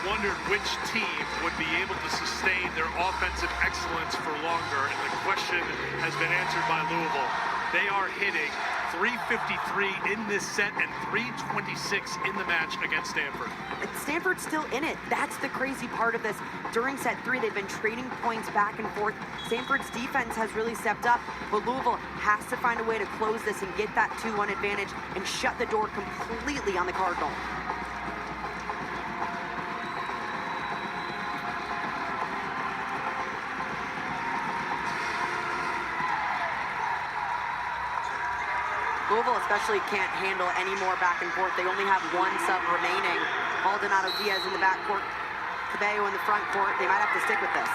[SPEAKER 1] Wondered which team would be able to sustain their offensive excellence for longer, and the question has been answered by Louisville. They are hitting .353 in this set and .326 in the match against Stanford.
[SPEAKER 3] Stanford's still in it. That's the crazy part of this. During set 3, they've been trading points back and forth. Stanford's defense has really stepped up, but Louisville has to find a way to close this and get that 2-1 advantage and shut the door completely on the Cardinal. Louisville especially can't handle any more back and forth. They only have one sub remaining. Maldonado Diaz in the backcourt, Cabello in the front court. They might have to stick with this.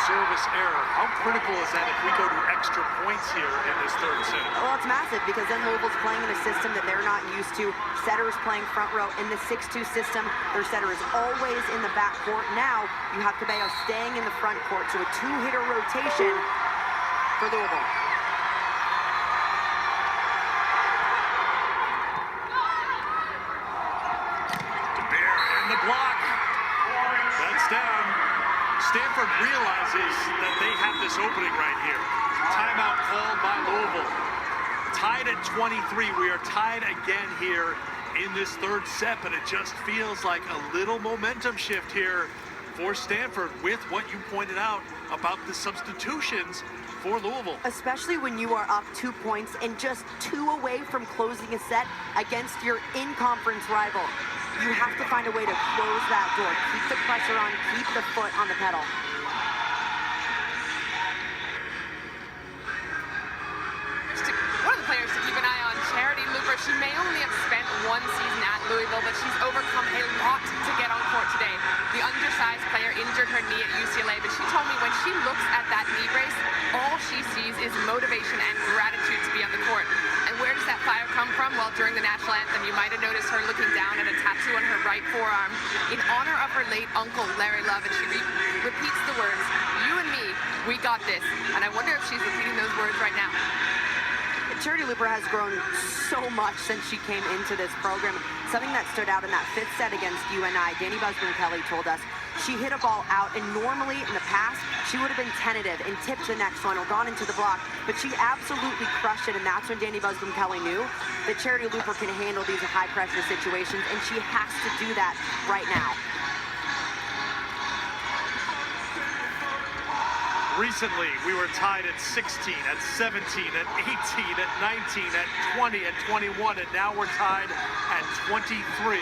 [SPEAKER 1] Service error. How critical is that if we go to extra points here in this third set?
[SPEAKER 3] Well, it's massive because then Louisville's playing in a system that they're not used to. Setters playing front row in the 6-2 system. Their setter is always in the back court. Now you have Cabello staying in the front court, so a 2-hitter rotation for Louisville.
[SPEAKER 1] DeBeer in the block. That's down. Stanford realizes that they have this opening right here. Timeout called by Louisville. Tied at 23. We are tied again here in this third set, but it just feels like a little momentum shift here for Stanford with what you pointed out about the substitutions for Louisville.
[SPEAKER 3] Especially when you are up 2 points and just 2 away from closing a set against your in-conference rival. You have to find a way to close that door. Keep the pressure on, keep the foot on the pedal.
[SPEAKER 4] One of the players to keep an eye on, Charity Looper. She may only have spent one season at Louisville, but she's overcome a lot to get on court today. The undersized player injured her knee at UCLA, but she told me when she looks at that knee brace, all she sees is motivation and gratitude to be on the court. And where does that fire come from? Well, during the national anthem, you might have noticed her looking down at a tattoo on her right forearm in honor of her late uncle, Larry Love, and she repeats the words, "You and me, we got this." And I wonder if she's repeating those words right now.
[SPEAKER 3] Charity Looper has grown so much since she came into this program. Something that stood out in that 5th set against UNI, Danny Busboom-Kelly told us she hit a ball out, and normally in the past, she would have been tentative and tipped the next one or gone into the block, but she absolutely crushed it, and that's when Danny Busboom-Kelly knew that Charity Looper can handle these high-pressure situations, and she has to do that right now.
[SPEAKER 1] Recently, we were tied at 16, at 17, at 18, at 19, at 20, at 21, and now we're tied at 23.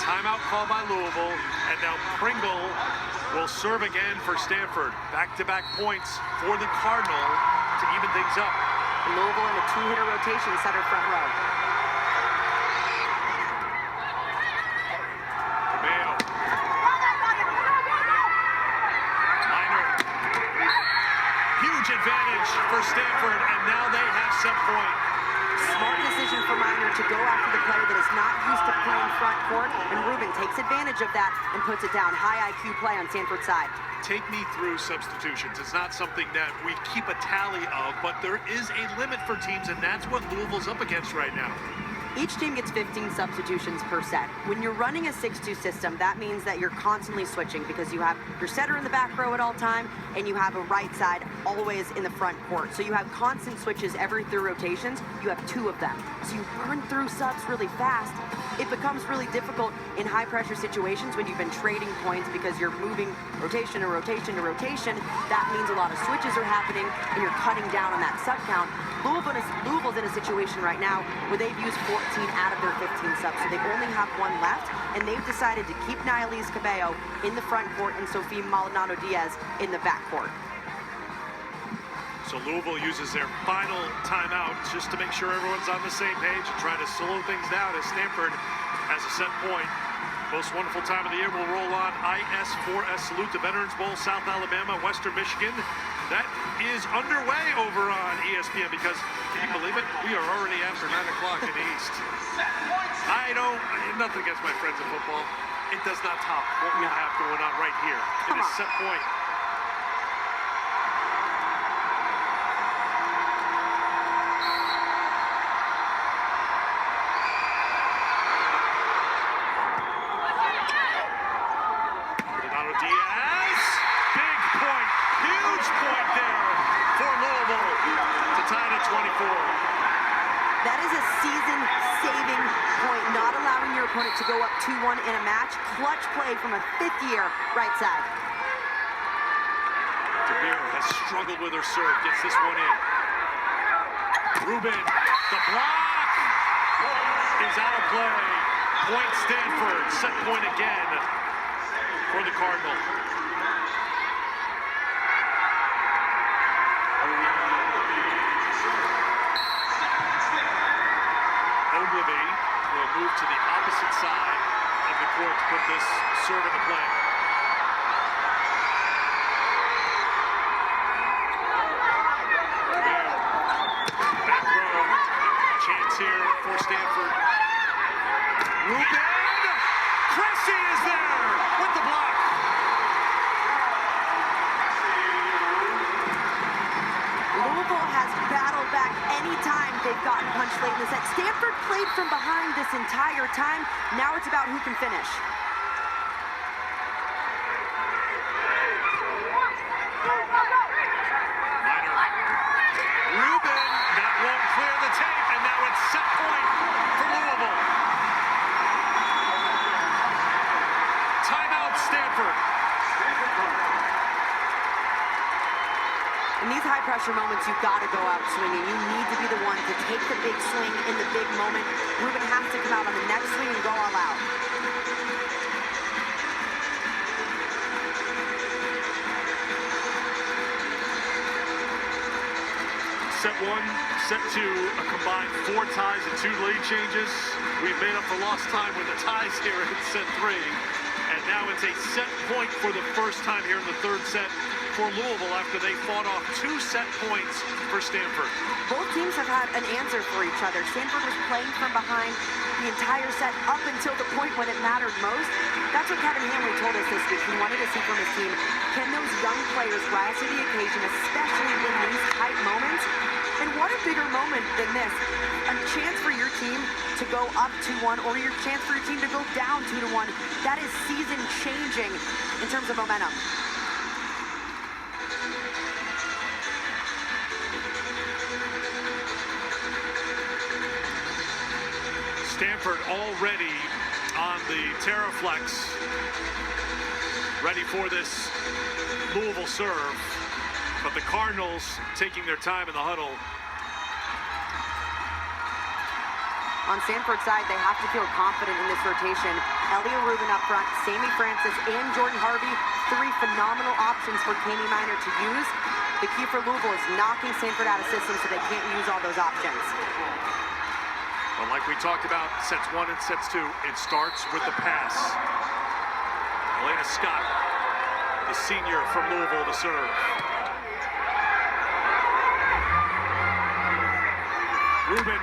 [SPEAKER 1] Timeout called by Louisville, and now Pringle will serve again for Stanford. Back-to-back points for the Cardinal to even things up.
[SPEAKER 3] Louisville in a two-hitter rotation, center front row.
[SPEAKER 1] Mayo. Minor. Huge advantage for Stanford, and now they have set point.
[SPEAKER 3] Smart decision for Minor to go after the player that is not used to playing front court, and Rubin takes advantage of that and puts it down. High IQ play on Stanford's side.
[SPEAKER 1] Take me through substitutions. It's not something that we keep a tally of, but there is a limit for teams, and that's what Louisville's up against right now.
[SPEAKER 3] Each team gets 15 substitutions per set. When you're running a 6-2 system, that means that you're constantly switching because you have your setter in the back row at all time, and you have a right side always in the front court. So you have constant switches every 3 rotations. You have 2 of them. So you burn through subs really fast. It becomes really difficult in high-pressure situations when you've been trading points because you're moving rotation to rotation to rotation. That means a lot of switches are happening, and you're cutting down on that sub count. Louisville's in a situation right now where they've used 14 out of their 15 subs, so they only have 1 left, and they've decided to keep Nialise Cabello in the front court and Sophie Maldonado-Diaz in the back court.
[SPEAKER 1] So Louisville uses their final timeout just to make sure everyone's on the same page and try to slow things down as Stanford has a set point. Most wonderful time of the year will roll on. IS4S salute to Veterans Bowl, South Alabama, Western Michigan. That is underway over on ESPN because, can you believe it? We are already after 9 o'clock in the East. Nothing against my friends in football. It does not top what we have going on right here. It is set point. Diaz, big point, huge point there for Louisville to tie it at 24.
[SPEAKER 3] That is a season-saving point, not allowing your opponent to go up 2-1 in a match. Clutch play from a 5th-year right side.
[SPEAKER 1] DeBeer has struggled with her serve, gets this one in. Rubin, the block is out of play. Point Stanford, set point again for the Cardinal. Ogilvy will move to the opposite side of the court to put this serve into play. Back row, chance here for Stanford. Rubin, Cressy is there with the block.
[SPEAKER 3] Louisville has battled back anytime they've gotten punched late in the set. Stanford played from behind this entire time. Now it's about who can finish.
[SPEAKER 1] Minor. Rubin, that won't clear the tape, and now it's set point for Louisville. Timeout Stanford.
[SPEAKER 3] In these high-pressure moments, you've got to go out swinging. You need to be the one to take the big swing in the big moment. Rubin has to come out on the next swing and go all out.
[SPEAKER 1] Set 1, set 2, a combined 4 ties and 2 lead changes. We've made up for lost time with the ties here in set 3. And now it's a set point for the first time here in the 3rd set for Louisville after they fought off 2 set points for Stanford.
[SPEAKER 3] Both teams have had an answer for each other. Stanford was playing from behind the entire set up until the point when it mattered most. That's what Kevin Hamley told us this week. He wanted to see from his team, can those young players rise to the occasion, especially in these tight moments? And what a bigger moment than this. A chance for your team to go up 2-1 or your chance for your team to go down 2-1. That is season changing in terms of momentum.
[SPEAKER 1] Stanford already on the Terraflex, ready for this Louisville serve, but the Cardinals taking their time in the huddle.
[SPEAKER 3] On Stanford's side, they have to feel confident in this rotation. Elia Rubin up front, Sammy Francis and Jordan Harvey three phenomenal options for Kami Minor to use. The key for Louisville is knocking Stanford out of system so they can't use all those options.
[SPEAKER 1] But like we talked about, sets 1 and sets 2, it starts with the pass. Elena Scott, the senior from Louisville, to serve. Rubin,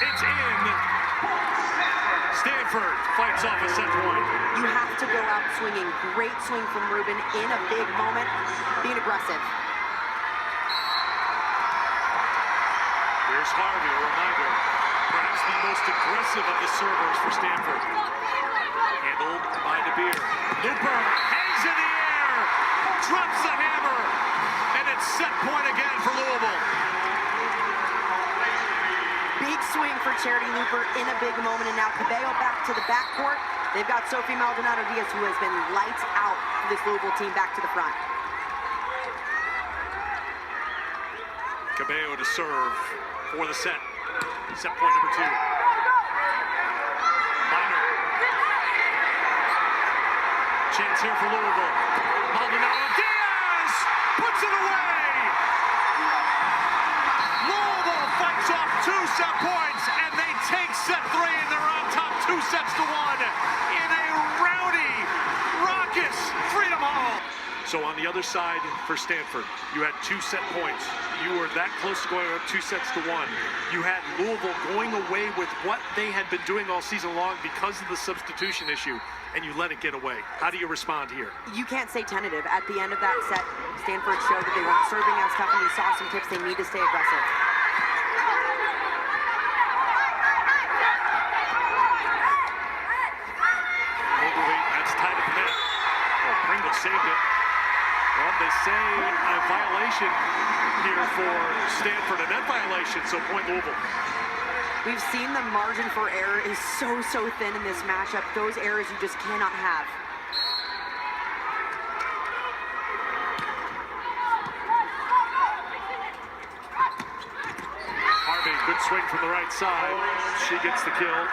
[SPEAKER 1] it's in. Stanford fights off a set point.
[SPEAKER 3] You have to go out swinging. Great swing from Rubin in a big moment, being aggressive.
[SPEAKER 1] Here's Harvey, a reminder, perhaps the most aggressive of the servers for Stanford. Handled by DeBeer. Looper hangs in the air, drops the hammer, and it's set point again for Louisville.
[SPEAKER 3] Big swing for Charity Looper in a big moment, and now Cabello back to the backcourt. They've got Sophie Maldonado-Diaz, who has been lights out for this Louisville team, back to the front.
[SPEAKER 1] Cabello to serve for the set. Set point number 2. Minor. Chance here for Louisville. Maldonado-Diaz puts it away. Louisville fights off 2 set points, and they take set 3, and they're on top 2 sets to 1 in a rowdy, raucous Freedom Hall. So on the other side for Stanford, you had 2 set points. You were that close to going up 2 sets to 1. You had Louisville going away with what they had been doing all season long because of the substitution issue, and you let it get away. How do you respond here?
[SPEAKER 3] You can't stay tentative. At the end of that set, Stanford showed that they weren't serving as tough, and you saw some tips. They need to stay aggressive.
[SPEAKER 1] That's tied at the net. Oh, Pringle saved it. Well, they say a violation here for Stanford, a net violation, so point Louisville.
[SPEAKER 3] We've seen the margin for error is so thin in this matchup. Those errors you just cannot have.
[SPEAKER 1] Harvey, good swing from the right side. She gets the kill.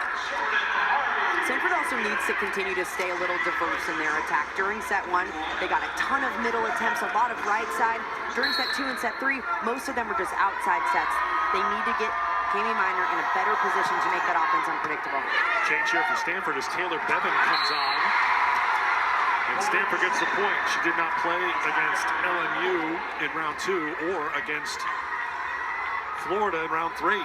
[SPEAKER 3] Stanford also needs to continue to stay a little diverse in their attack. During set 1, they got a ton of middle attempts, a lot of right side. During set 2 and set 3, most of them were just outside sets. They need to get Kami Minor in a better position to make that offense unpredictable.
[SPEAKER 1] Change here for Stanford as Taylor Bevan comes on. And Stanford gets the point. She did not play against LMU in round 2 or against Florida in round 3.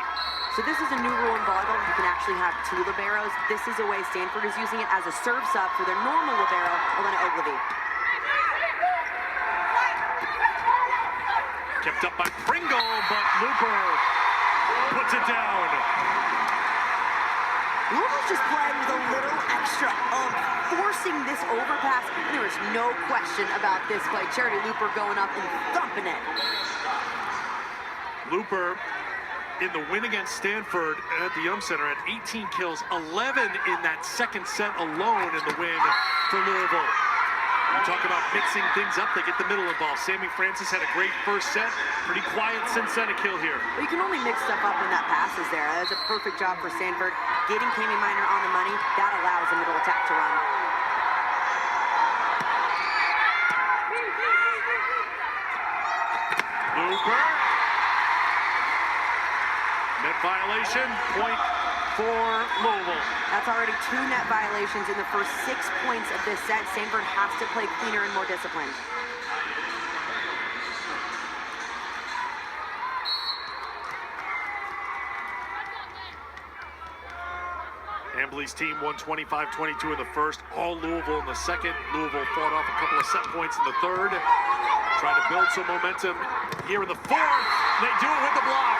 [SPEAKER 3] So this is a new rule in volleyball. You can actually have 2 liberos. This is a way Stanford is using it as a serve sub for their normal libero, Elena Ogilvy.
[SPEAKER 1] Kept up by Pringle, but Looper puts it down.
[SPEAKER 3] Louisville's just playing with a little extra forcing this overpass. There is no question about this play. Charity Looper going up and thumping it.
[SPEAKER 1] Looper in the win against Stanford at the Yum Center at 18 kills, 11 in that second set alone in the win for Louisville. You talk about mixing things up, they get the middle involved. Sammy Francis had a great first set, pretty quiet since then, a kill here.
[SPEAKER 3] Well, you can only mix stuff up when that pass is there. That was a perfect job for Stanford. Getting Kami Minor on the money, that allows the middle attack to run.
[SPEAKER 1] Looper. Net violation, point for Louisville.
[SPEAKER 3] That's already 2 net violations in the first 6 points of this set. Stanford has to play cleaner and more disciplined.
[SPEAKER 1] Ambly's team won 25-22 in the first, all Louisville in the second. Louisville fought off a couple of set points in the third. Trying to build some momentum here in the fourth. They do it with the block.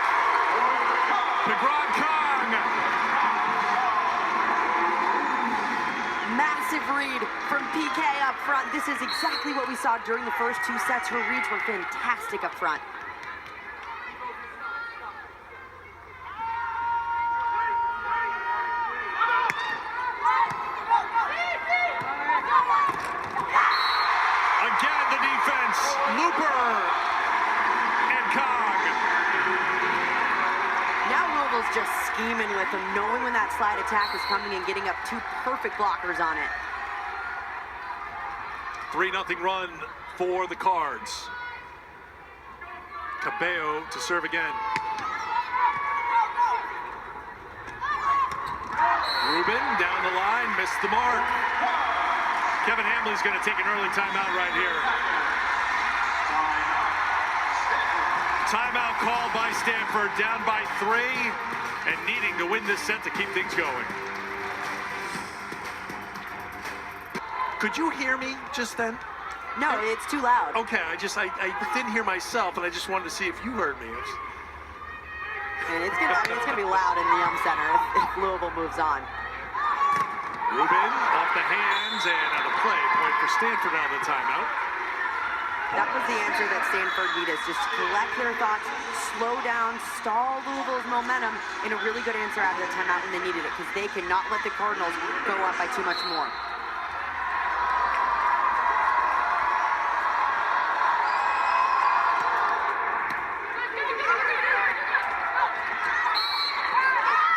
[SPEAKER 1] McGraw Kong.
[SPEAKER 3] Massive read from PK up front. This is exactly what we saw during the first 2 sets. Her reads were fantastic up front.
[SPEAKER 1] Again, the defense. Looper and Kong.
[SPEAKER 3] Now Louisville's just scheming with them, knowing when that slide attack is coming and getting up 2 perfect blockers on it.
[SPEAKER 1] 3-0 run for the Cards. Cabello to serve again. Rubin down the line, missed the mark. Kevin Hambley's going to take an early timeout right here. Timeout called by Stanford, down by 3 and needing to win this set to keep things going.
[SPEAKER 10] Could you hear me just then?
[SPEAKER 3] No, it's too loud.
[SPEAKER 10] Okay, I didn't hear myself, and I just wanted to see if you heard me.
[SPEAKER 3] And it's gonna be loud in the Center if Louisville moves on.
[SPEAKER 1] Rubin off the hands and out of play. Point for Stanford out of the timeout.
[SPEAKER 3] That was the answer that Stanford needed, just to collect their thoughts, slow down, stall Louisville's momentum, and a really good answer out of the timeout when they needed it, because they cannot let the Cardinals go up by too much more.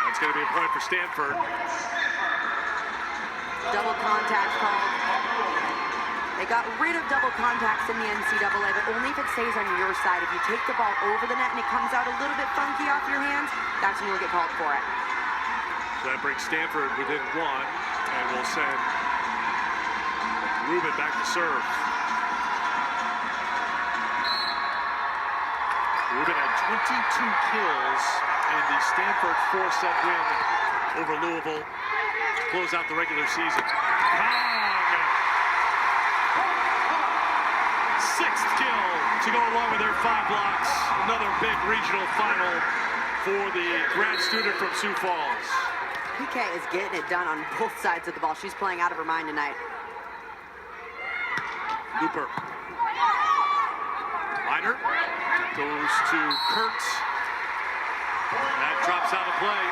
[SPEAKER 1] That's going to be a point for Stanford.
[SPEAKER 3] Double contact called. They got rid of double contacts in the NCAA, but only if it stays on your side. If you take the ball over the net and it comes out a little bit funky off your hands, that's when you'll get called for it.
[SPEAKER 1] So that brings Stanford within 1, and we'll send Rubin back to serve. Rubin had 22 kills in the Stanford 4-set win over Louisville to close out the regular season. Sixth kill to go along with their 5 blocks. Another big regional final for the grad student from Sioux Falls.
[SPEAKER 3] PK is getting it done on both sides of the ball. She's playing out of her mind tonight.
[SPEAKER 1] Looper. Minor goes to Kurtz. That drops out of play.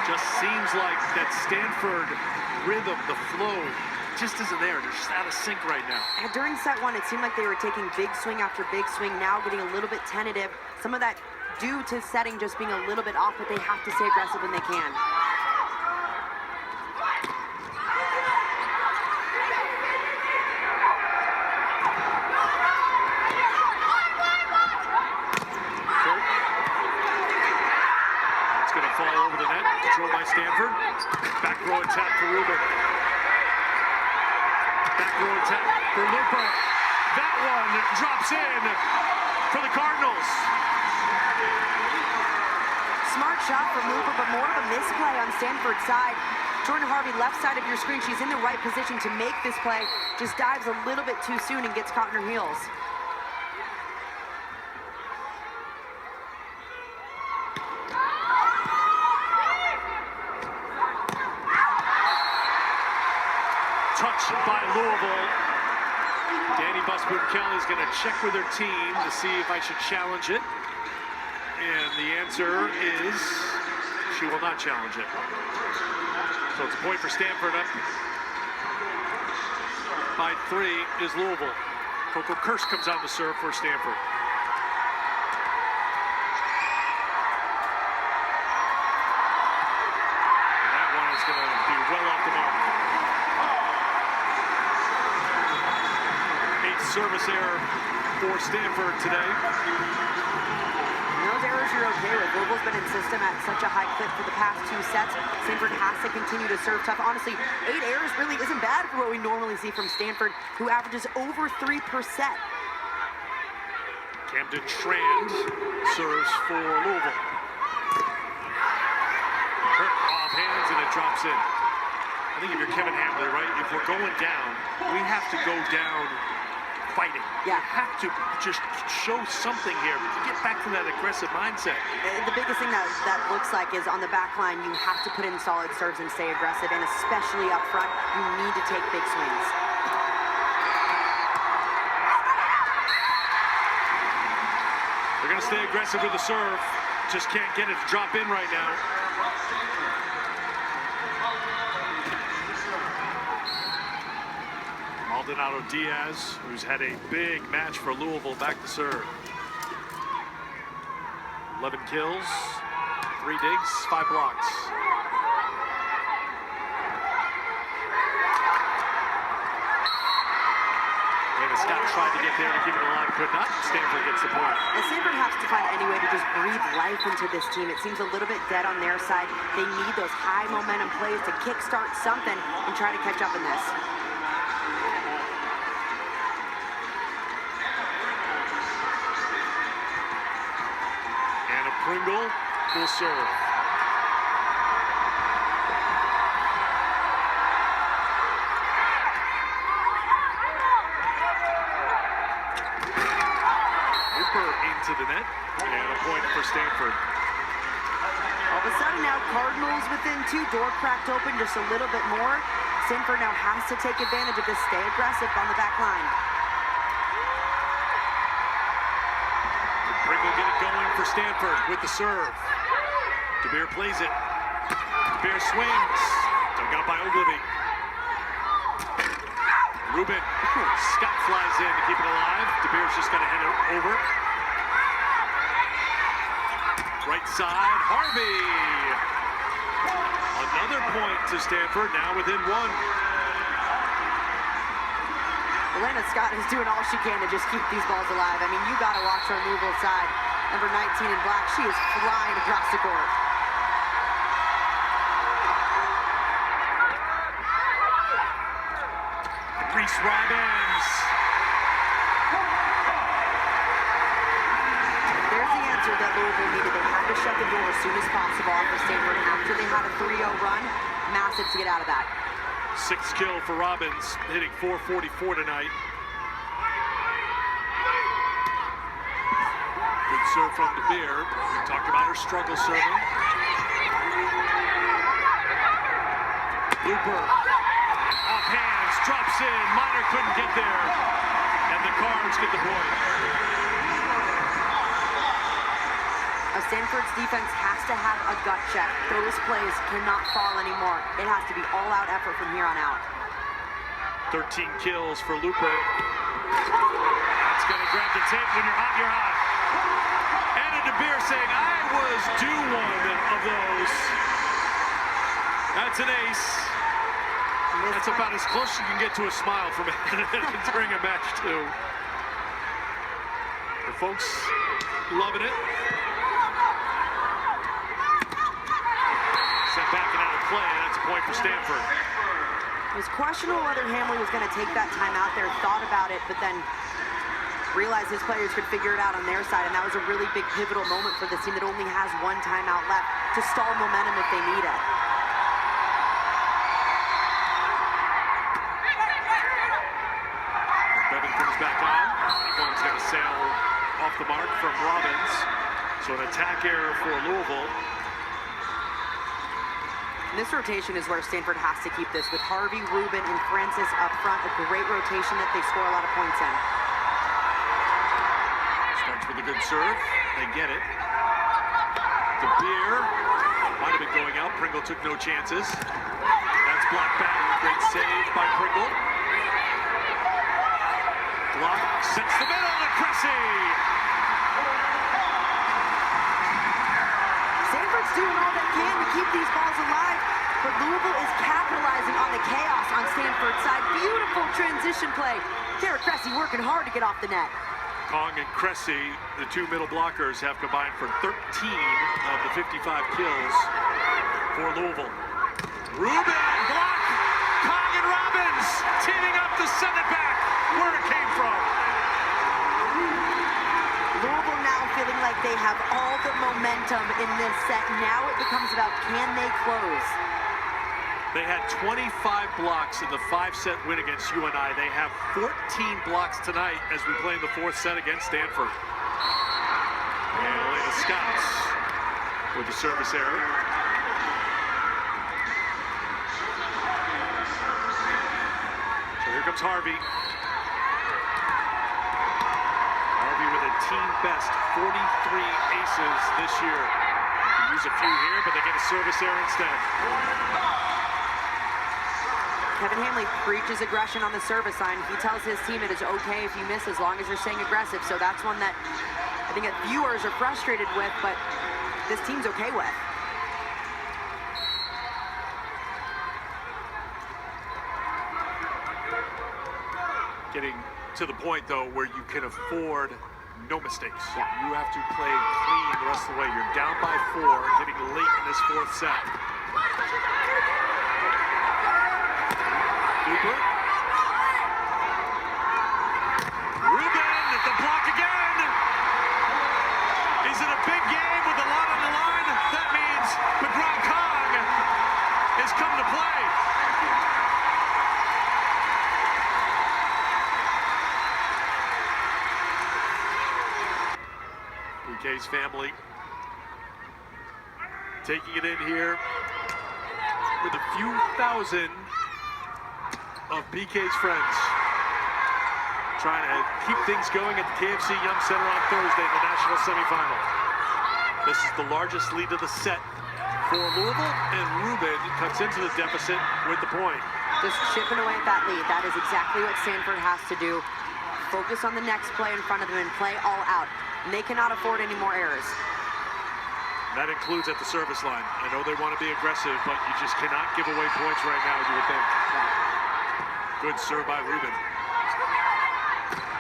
[SPEAKER 1] Just seems like that Stanford rhythm, the flow, just isn't there. They're just out of sync right now.
[SPEAKER 3] And during set 1, it seemed like they were taking big swing after big swing, now getting a little bit tentative. Some of that due to setting just being a little bit off, but they have to stay aggressive when they can.
[SPEAKER 1] It's going to fall over the net. Controlled by Stanford. Back row attack for Rubin. Back row attack for Lupa. That one drops in for the Cardinals.
[SPEAKER 3] Smart shot from Lupa, but more of a misplay on Stanford's side. Jordan Harvey, left side of your screen. She's in the right position to make this play. Just dives a little bit too soon and gets caught in her heels.
[SPEAKER 1] Touch by Louisville. Danny Busboom-Kelly is going to check with her team to see if I should challenge it. And the answer is she will not challenge it. So it's a point for Stanford. Up by 3 is Louisville. Coco Kirsch comes on to serve for Stanford. And that one is going to be well off the mark. 8th service error for Stanford today.
[SPEAKER 3] And those errors you're okay with. Louisville's been in system at such a high clip for the past 2 sets. Stanford has to continue to serve tough. Honestly, 8 errors really isn't bad for what we normally see from Stanford, who averages over 3 per set.
[SPEAKER 1] Camden Trand serves for Louisville. Hurt off hands and it drops in. I think if you're Kevin Hambley, right, if we're going down, we have to go down fighting.
[SPEAKER 3] Yeah.
[SPEAKER 1] You have to just show something here. Get back to that aggressive mindset.
[SPEAKER 3] The biggest thing that looks like is on the back line, you have to put in solid serves and stay aggressive, and especially up front, you need to take big swings.
[SPEAKER 1] They're going to stay aggressive with the serve. Just can't get it to drop in right now. Maldonado Diaz, who's had a big match for Louisville, back to serve. 11 kills, 3 digs, 5 blocks.
[SPEAKER 10] Scott tried to get there to keep it alive, could not. Stanford gets the point.
[SPEAKER 3] And Stanford has to find any way to just breathe life into this team. It seems a little bit dead on their side. They need those high momentum plays to kickstart something and try to catch up in this.
[SPEAKER 10] And a Pringle will serve. Into the net, and a point for Stanford.
[SPEAKER 3] All of a sudden now, Cardinals within 2, door cracked open just a little bit more. Stanford now has to take advantage of this, stay aggressive on the back line.
[SPEAKER 10] Pringle get it going for Stanford with the serve. DeBeer plays it. DeBeer swings. Dug out by Ogilvy. Rubin. Scott flies in to keep it alive. DeBeer's just going to head it over. Right side, Harvey. Another point to Stanford, now within 1.
[SPEAKER 3] Elena Scott is doing all she can to just keep these balls alive. I mean, you got to watch her Louisville side. Number 19 in black, she is flying across the court.
[SPEAKER 10] Reese Robbins.
[SPEAKER 3] There's the answer that Louisville needed. They had to shut the door as soon as possible off of Stanford after they had a 3-0 run. Massive to get out of that.
[SPEAKER 10] 6th kill for Robbins, hitting .444 tonight. Good serve from DeBeer. We talked about her struggle serving. Looper, off hands, drops in. Miner couldn't get there. And the Cards get the point.
[SPEAKER 3] Stanford's defense has to have a gut check. Those plays cannot fall anymore. It has to be all-out effort from here on out.
[SPEAKER 10] 13 kills for Looper. That's going to grab the tape. When you're hot, you're hot. Anna DeBeer saying, I was due one of those. That's an ace. That's about as close as you can get to a smile from it during a match, too. The folks loving it. Set back and out of play, and that's a point for Stanford.
[SPEAKER 3] It was questionable whether Hamley was going to take that time out there, thought about it, but then realized his players could figure it out on their side, and that was a really big pivotal moment for this team that only has 1 timeout left to stall momentum if they need it.
[SPEAKER 10] Bevan comes back on. One's going to sail off the mark from Robbins. So an attack error for Louisville.
[SPEAKER 3] This rotation is where Stanford has to keep this with Harvey, Rubin, and Francis up front. A great rotation that they score a lot of points in.
[SPEAKER 10] Starts with a good serve. They get it. DeBeer might have been going out. Pringle took no chances. That's blocked back. Great save by Pringle. Block sets the middle to Cressy.
[SPEAKER 3] Stanford's doing all they can to keep these balls alive, but Louisville is capitalizing on the chaos on Stanford's side. Beautiful transition play. Tara Cressy working hard to get off the net.
[SPEAKER 10] Kong and Cressy, the 2 middle blockers, have combined for 13 of the 55 kills for Louisville. Rubin, block! Kong and Robbins teaming up to send it back where it came from.
[SPEAKER 3] Louisville now feeling like they have all the momentum in this set. Now it becomes about can they close?
[SPEAKER 10] They had 25 blocks in the 5-set win against UNI. They have 14 blocks tonight as we play in the 4th set against Stanford. And Elena Scott with the service error. So here comes Harvey. Harvey with a team best 43 aces this year. Could use a few here, but they get a service error instead.
[SPEAKER 3] Kevin Hamley preaches aggression on the service line. He tells his team it is okay if you miss as long as you're staying aggressive. So that's one that I think that viewers are frustrated with, but this team's okay with.
[SPEAKER 10] Getting to the point, though, where you can afford no mistakes.
[SPEAKER 3] Yeah.
[SPEAKER 10] You have to play clean the rest of the way. You're down by 4, getting late in this 4th set. Luper. Ruben at the block again. Is it a big game with a lot on the line? That means McGraw Kong has come to play. BK's family taking it in here with a few thousand of BK's friends, trying to keep things going at the KFC Yum Center on Thursday in the national semifinal. This is the largest lead of the set for Louisville, and Ruben cuts into the deficit with the point.
[SPEAKER 3] Just chipping away at that lead. That is exactly what Stanford has to do. Focus on the next play in front of them and play all out. And they cannot afford any more errors.
[SPEAKER 10] That includes at the service line. I know they want to be aggressive, but you just cannot give away points right now, you would think. Good serve by Ruben.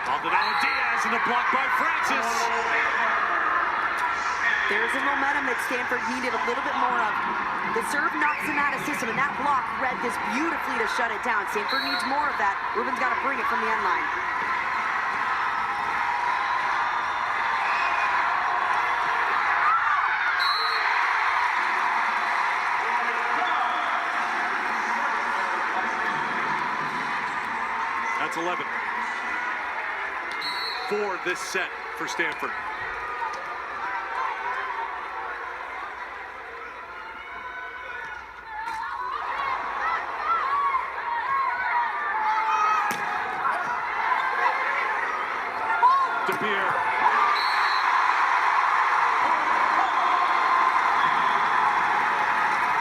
[SPEAKER 10] Maldonado Diaz and the block by Francis.
[SPEAKER 3] There's a momentum that Stanford needed a little bit more of. The serve knocks him out of system, and that block read this beautifully to shut it down. Stanford needs more of that. Ruben's got to bring it from the end line.
[SPEAKER 10] That's 11 for this set for Stanford. DeBeer.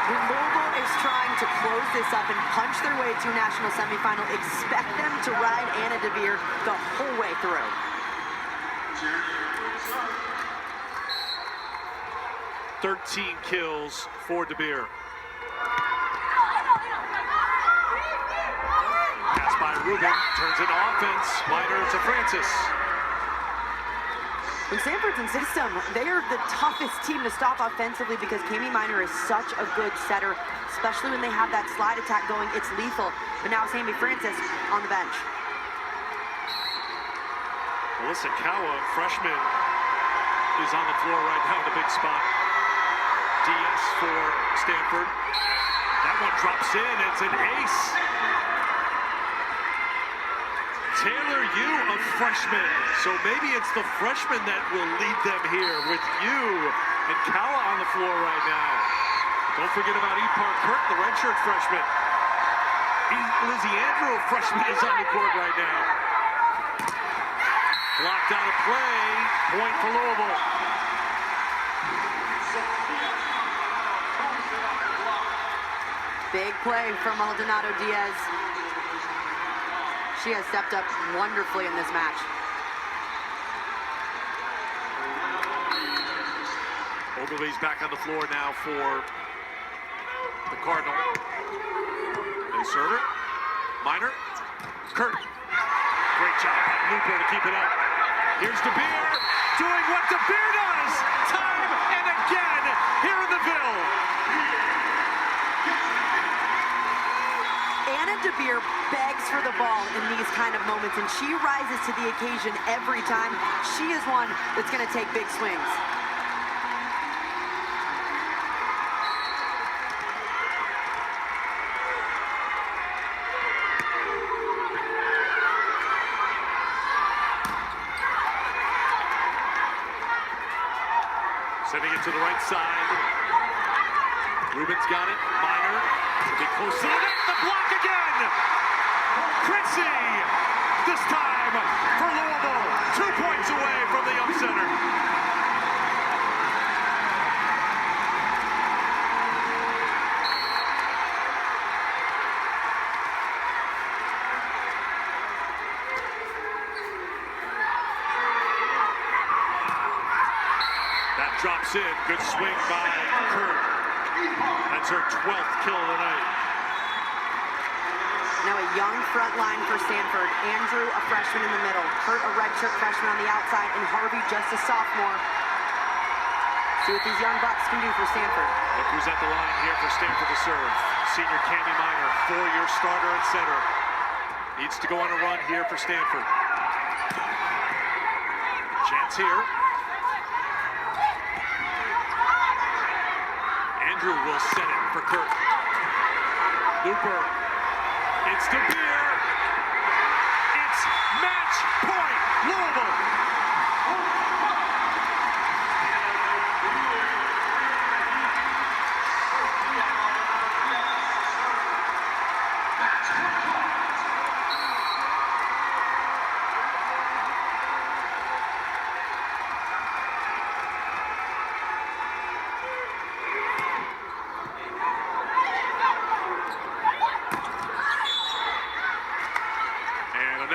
[SPEAKER 3] When Louisville is trying to close this up and punch their way to a national semifinal, expect them to ride Anna DeBeer the whole way through.
[SPEAKER 10] "13 kills for DeBeer. Pass by Ruben, turns into offense. Minor to Francis.
[SPEAKER 3] When Stanford's in system, they are the toughest team to stop offensively because Kami Minor is such a good setter, especially when they have that slide attack going. It's lethal. But now Sammy Francis on the bench.
[SPEAKER 10] Melissa Kawa, freshman, is on the floor right now in the big spot. DS for Stanford. That one drops in. It's an ace. Taylor Yu, a freshman. So maybe it's the freshman that will lead them here with Yu and Kawa on the floor right now. Don't forget about Ipar Kurt, the redshirt freshman. Lizzie Andrew, a freshman, is on the court right now. Blocked out of play. Point for Louisville.
[SPEAKER 3] Big play from Maldonado Diaz. She has stepped up wonderfully in this match.
[SPEAKER 10] Ogilvy's back on the floor now for the Cardinal. They serve it. Minor. Kurt. Great job by Luper to keep it up. Here's DeBeer doing what DeBeer does time and again here in the Ville.
[SPEAKER 3] Anna DeBeer begs for the ball in these kind of moments, and she rises to the occasion every time. She is one that's going to take big swings.
[SPEAKER 10] Sending it to the right side. Ruben's got it. Minor. A bit close to the net. The block again. Chrissy. This time for Louisville. 2 points away from the Yum Center. That drops in. Good swing by Kurt. That's her 12th kill of the night.
[SPEAKER 3] Now a young front line for Stanford. Andrew, a freshman in the middle. Kurt, a redshirt freshman on the outside. And Harvey, just a sophomore. See what these young bucks can do for Stanford.
[SPEAKER 10] Look who's at the line here for Stanford to serve. Senior Cami Minor, four-year starter and center. Needs to go on a run here for Stanford. Chance here. Andrew will set it for Kurt. Looper. It's DeBeer. It's match point, Louisville.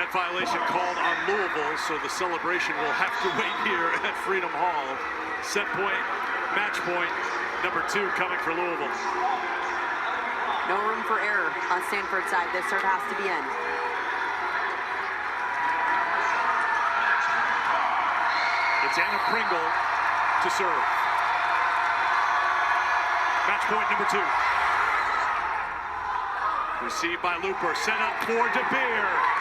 [SPEAKER 10] Violation called on Louisville, so the celebration will have to wait here at Freedom Hall. Set point, match point, number 2 coming for Louisville.
[SPEAKER 3] No room for error on Stanford's side. This serve has to be in.
[SPEAKER 10] It's Anna Pringle to serve. Match point number 2. Received by Looper, set up for DeBeer.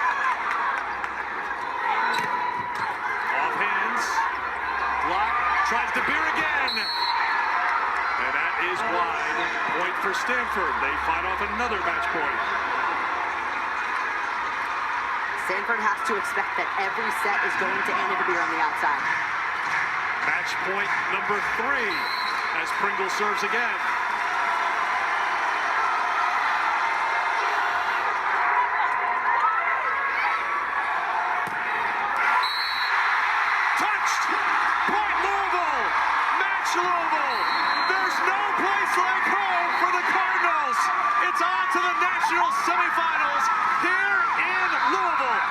[SPEAKER 10] Block, tries DeBeer again. And that is wide. Point for Stanford. They fight off another match point.
[SPEAKER 3] Stanford has to expect that every set is going to Anna DeBeer on the outside.
[SPEAKER 10] Match point number 3 as Pringle serves again. Louisville. There's no place like home for the Cardinals. It's on to the national semifinals here in Louisville.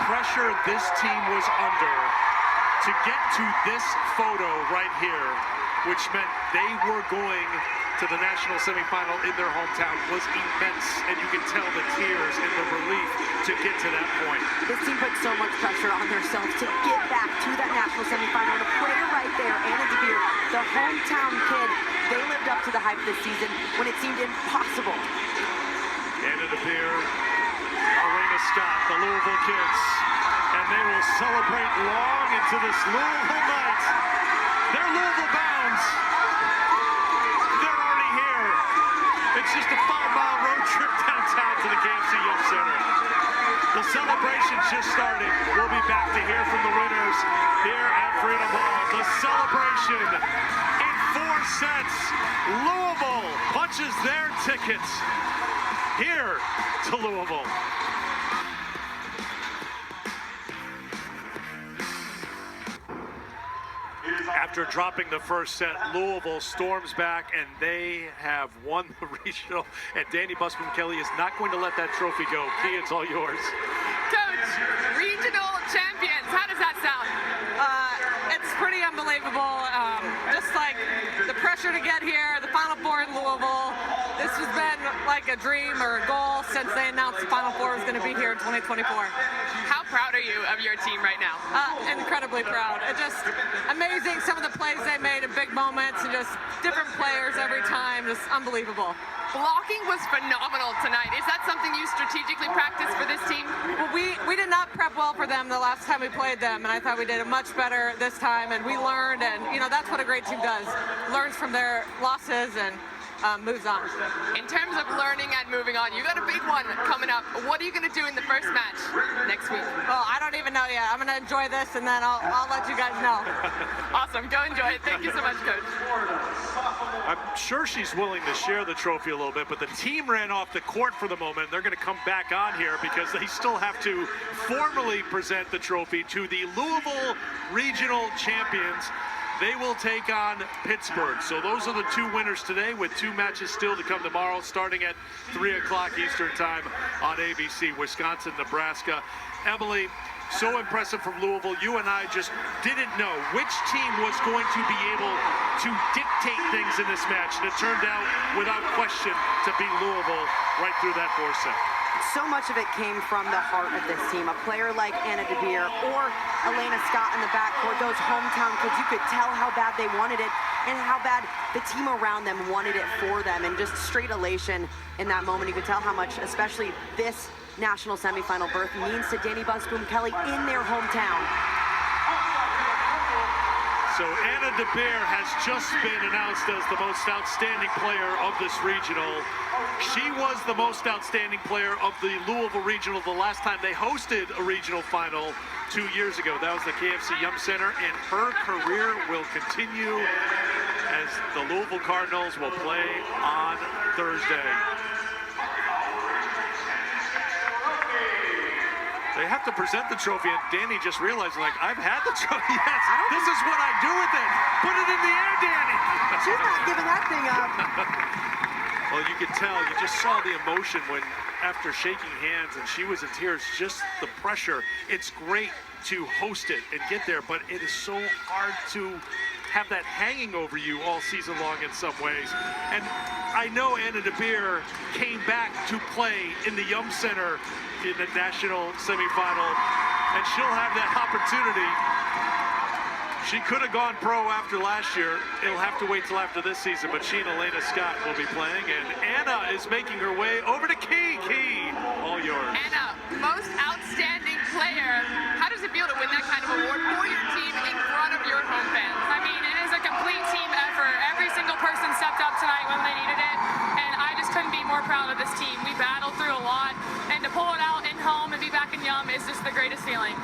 [SPEAKER 10] Pressure this team was under to get to this photo right here, which meant they were going to the national semifinal in their hometown, was immense, and you can tell the tears and the relief to get to that point.
[SPEAKER 3] This team put so much pressure on themselves to get back to that national semifinal. The player right there, Anna DeBeer, the hometown kid, they lived up to the hype this season when it seemed impossible.
[SPEAKER 10] Anna DeBeer, Elena Scott, the Louisville kids, and they will celebrate long into this Louisville night. They're Louisville bounds. They're already here. It's just a 5-mile road trip downtown to the KFC Yum Center. The celebration's just started. We'll be back to hear from the winners here at Freedom Hall. The celebration in 4 sets. Louisville punches their tickets here to Louisville. After dropping the first set, Louisville storms back, and they have won the regional. And Danny Busman-Kelly is not going to let that trophy go. Key, it's all yours.
[SPEAKER 4] Coach, regional champions, how does that sound?
[SPEAKER 8] It's pretty unbelievable. Just like the pressure pressure to get here, the Final Four in Louisville. This has been like a dream or a goal since they announced the Final Four was going to be here in 2024.
[SPEAKER 4] How proud are you of your team right now?
[SPEAKER 8] Incredibly proud. It's just amazing, some of the plays they made in big moments and just different players every time. Just unbelievable.
[SPEAKER 4] Blocking was phenomenal tonight. Is that something you strategically practiced for this team?
[SPEAKER 8] Well, we did not prep well for them the last time we played them, and I thought we did it much better this time, and we learned, and that's what a great team does. Learns from their losses and moves on.
[SPEAKER 4] In terms of learning and moving on, you got a big one coming up. What are you going to do in the first match next week?
[SPEAKER 8] Well, I don't even know yet. I'm going to enjoy this, and then I'll let you guys know.
[SPEAKER 4] Awesome. Go enjoy it. Thank you so much, Coach.
[SPEAKER 10] I'm sure she's willing to share the trophy a little bit, but the team ran off the court for the moment. They're going to come back on here because they still have to formally present the trophy to the Louisville Regional Champions. They will take on Pittsburgh. So those are the two winners today, with two matches still to come tomorrow, starting at 3 o'clock Eastern time on ABC. Wisconsin, Nebraska. Emily, so impressive from Louisville. You and I just didn't know which team was going to be able to dictate things in this match. And it turned out, without question, to be Louisville right through that fourth set.
[SPEAKER 3] So much of it came from the heart of this team. A player like Anna DeBeer or Elena Scott in the backcourt, those hometown kids, you could tell how bad they wanted it and how bad the team around them wanted it for them. And just straight elation in that moment. You could tell how much, especially this national semifinal berth, means to Danny Busboom-Kelly in their hometown.
[SPEAKER 10] So Anna DeBeer has just been announced as the most outstanding player of this regional. She was the most outstanding player of the Louisville Regional the last time they hosted a regional final 2 years ago. That was the KFC Yum Center, and her career will continue as the Louisville Cardinals will play on Thursday. They have to present the trophy, and Danny just realized, like, I've had the trophy. Yes, this is what I do with it. Put it in the air, Danny.
[SPEAKER 3] She's not giving that thing up.
[SPEAKER 10] Well, you could tell, you just saw the emotion when, after shaking hands, and she was in tears, just the pressure. It's great to host it and get there, but it is so hard to have that hanging over you all season long in some ways. And I know Anna DeBeer came back to play in the Yum Center in the national semifinal, and she'll have that opportunity. She could have gone pro after last year. It'll have to wait till after this season, but she and Elena Scott will be playing, and Anna is making her way over to Key. All yours.
[SPEAKER 4] Anna, most outstanding player. How does it feel to win that kind of award for your team in front of your home fans?
[SPEAKER 11] I mean, it is a complete team effort. Every single person stepped up tonight when they needed it, and I just couldn't be more proud of this team. We battled through a lot, and to pull it out in home and be back in Yum is just the greatest feeling.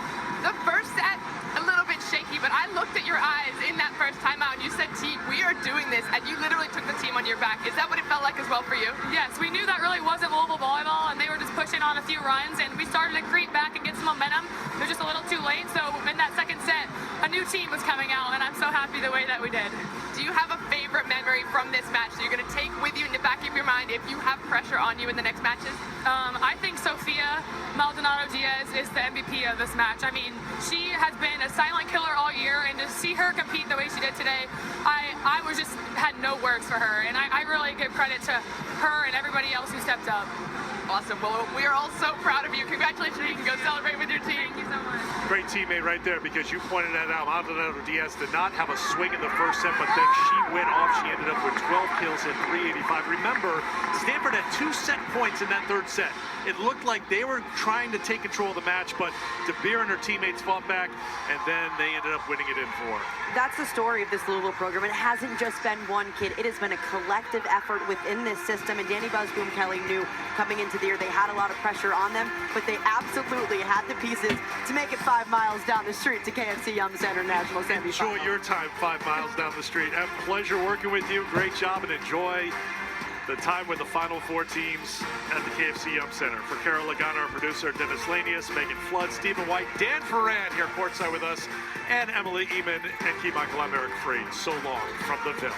[SPEAKER 4] The first set, a little bit shaky, but I looked at your eyes in that first timeout, and you said, T, we are doing this, and you literally took the team on your back. Is that what it felt like as well for you?
[SPEAKER 11] Yes, we knew that really wasn't Louisville volleyball, and they were just pushing on a few runs, and we started to creep back and get some momentum. It was just a little too late, so in that second set, a new team was coming out, and I'm so happy the way that we did.
[SPEAKER 4] Do you have a favorite memory from this match that you're going to take with you in the back of your mind if you have pressure on you in the next matches?
[SPEAKER 11] I think Sophia Maldonado-Diaz is the MVP of this match. I mean, she has been a silent killer all year, and to see her compete the way she did today, I was just had no words for her, and I really give credit to her and everybody else who stepped up.
[SPEAKER 4] Awesome. Well, we are all so proud of you. Congratulations. You can go celebrate with your team.
[SPEAKER 11] Thank you so much.
[SPEAKER 10] Great teammate right there, because you pointed that out. Maldonado-Diaz did not have a swing in the first set, but then she went off. She ended up with 12 kills at 385. Remember, Stanford had 2 set points in that third set. It looked like they were trying to take control of the match, but DeBeer and her teammates fought back, and then they ended up winning it in 4.
[SPEAKER 3] That's the story of this Louisville program. It hasn't just been one kid. It has been a collective effort within this system, and Danny Busboom-Kelly knew coming into the year they had a lot of pressure on them, but they absolutely had the pieces to make it 5 miles down the street to KFC Yum Center National Semifinal.
[SPEAKER 10] Enjoy your time 5 miles down the street. Have pleasure working with you. Great job, and enjoy the time with the Final Four teams at the KFC Yum Center. For Carol Lagana, our producer, Dennis Lanius, Megan Flood, Stephen White, Dan Ferran here courtside with us, and Emily Eamon and Key Michael. I'm Eric Freed. So long from the Ville.